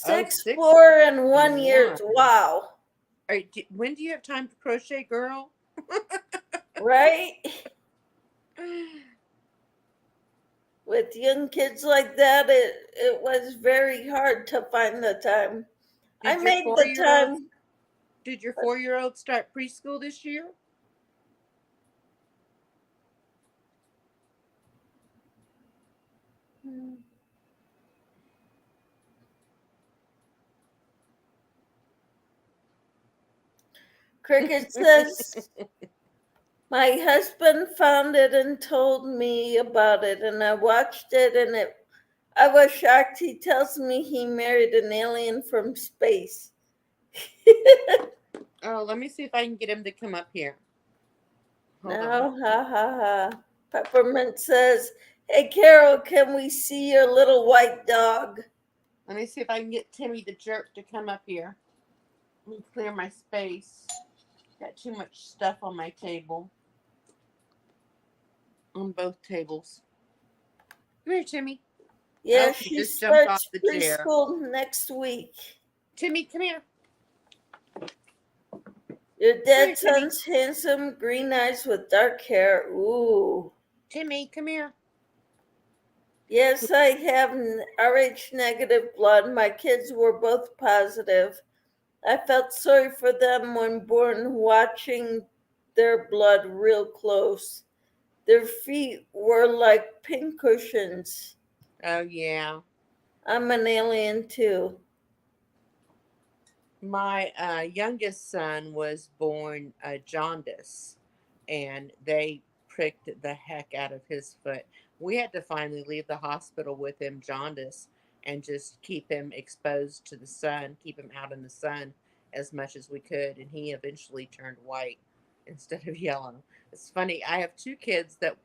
Oh, 6, six 4, and and 1 years. 1. Wow. When do you have time to crochet, girl? Right? With young kids like that, it was very hard to find the time. I Did your made four the year old time. did your 4 year old start preschool this year? Cricket says, my husband found it and told me about it, and I watched it, and I was shocked. He tells me he married an alien from space. Oh, let me see if I can get him to come up here. Hold on. No, ha ha ha. Peppermint says, hey Carol, can we see your little white dog? Let me see if I can get Timmy the jerk to come up here. Let me clear my space. Got too much stuff on my table. On both tables. Come here, Timmy. Yeah, Oh, he she just jumped off starts the chair. preschool next week. Timmy, come here. Your Come dead here, Timmy. son's handsome, green eyes with dark hair. Ooh. Timmy, come here. Yes, I have RH negative blood. My kids were both positive. I felt sorry for them when born, watching their blood real close. Their feet were like pincushions. Oh, yeah. I'm an alien too. My youngest son was born jaundice, and they pricked the heck out of his foot. We had to finally leave the hospital with him jaundice and just keep him exposed to the sun, keep him out in the sun as much as we could, and he eventually turned white instead of yellow. It's funny. I have two kids that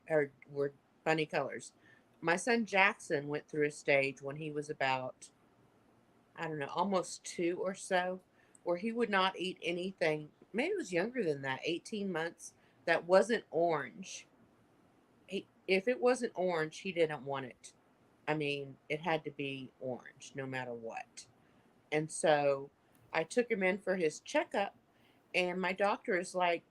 were funny colors. My son Jackson went through a stage when he was about, I don't know, almost 2 or so, where he would not eat anything. Maybe it was younger than that, 18 months, that wasn't orange. If it wasn't orange, he didn't want it. I mean, it had to be orange no matter what. And so I took him in for his checkup, and my doctor is like,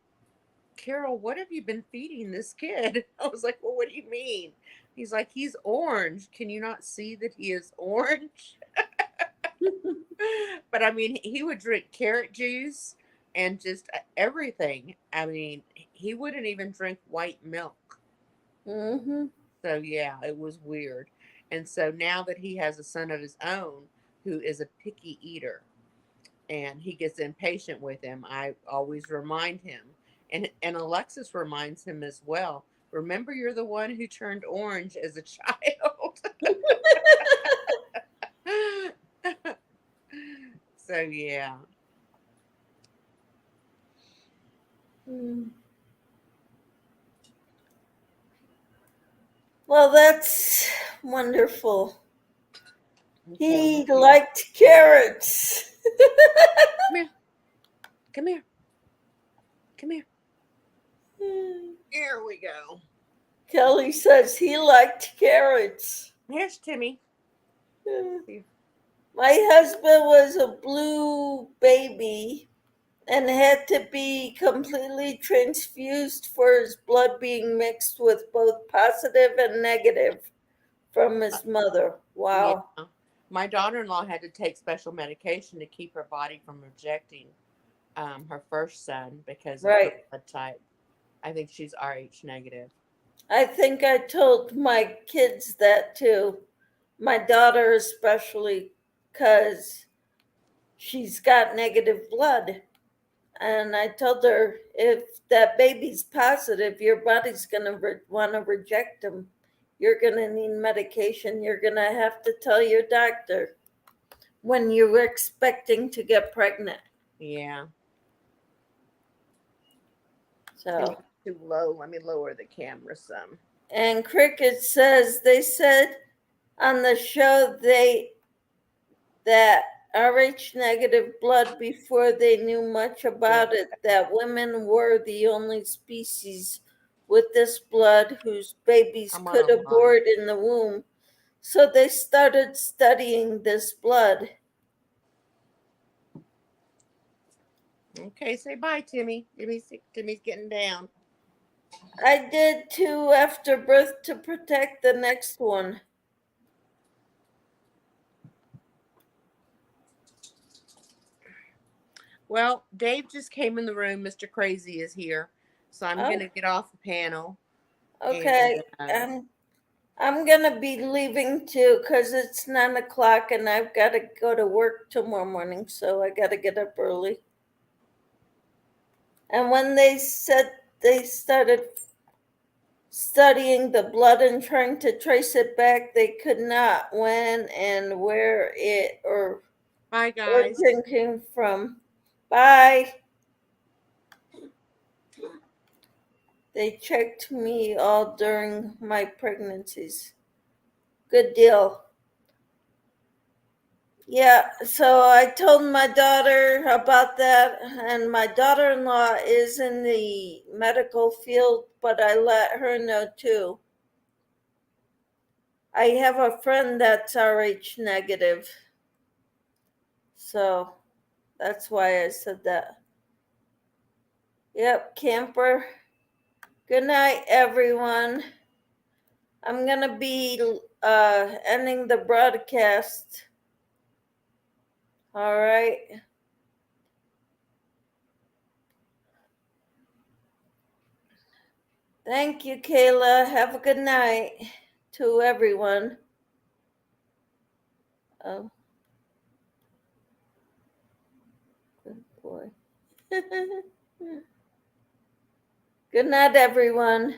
Carol, what have you been feeding this kid? I was like, well, what do you mean? He's like, he's orange. Can you not see that he is orange? But I mean, he would drink carrot juice and just everything. I mean, he wouldn't even drink white milk. Mm-hmm. So yeah, it was weird. And so now that he has a son of his own who is a picky eater and he gets impatient with him, I always remind him. And Alexis reminds him as well. Remember, you're the one who turned orange as a child. So yeah. Well, that's wonderful. Okay, He let me liked carrots. come here. Come here. Come here. Here we go. Kelly says he liked carrots. Here's Timmy. My husband was a blue baby and had to be completely transfused for his blood being mixed with both positive and negative from his mother. Yeah. Wow. My daughter-in-law had to take special medication to keep her body from rejecting her first son because of her Right. blood type. I think she's RH negative. I think I told my kids that too. My daughter, especially, because she's got negative blood. And I told her, if that baby's positive, your body's going to want to reject them. You're going to need medication. You're going to have to tell your doctor when you're expecting to get pregnant. Yeah. So, Too low. Let me lower the camera some. and Cricket says they said on the show that RH negative blood before they knew much about it, that women were the only species with this blood whose babies could abort in the womb. So they started studying this blood. Okay, say bye, Timmy. Timmy's getting down. I did 2 after birth to protect the next one. Well, Dave just came in the room. Mr. Crazy is here. So I'm going Oh, to get off the panel. okay. And I'm gonna be leaving too because it's 9 o'clock and I've got to go to work tomorrow morning, so I got to get up early. And when they said they started studying the blood and trying to trace it back, they could not when and where it or bye, guys. origin came from. Bye. They checked me all during my pregnancies. Good deal. Yeah, so I told my daughter about that, and my daughter in law is in the medical field, but I let her know too. I have a friend that's Rh negative, so that's why I said that. Yep, camper. Good night, everyone. I'm gonna be ending the broadcast. All right. Thank you, Kayla. Have a good night to everyone. Oh, good boy. Good night, everyone.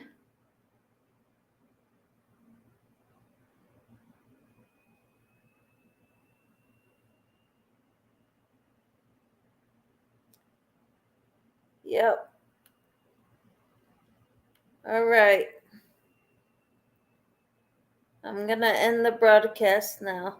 Yep. All right. I'm going to end the broadcast now.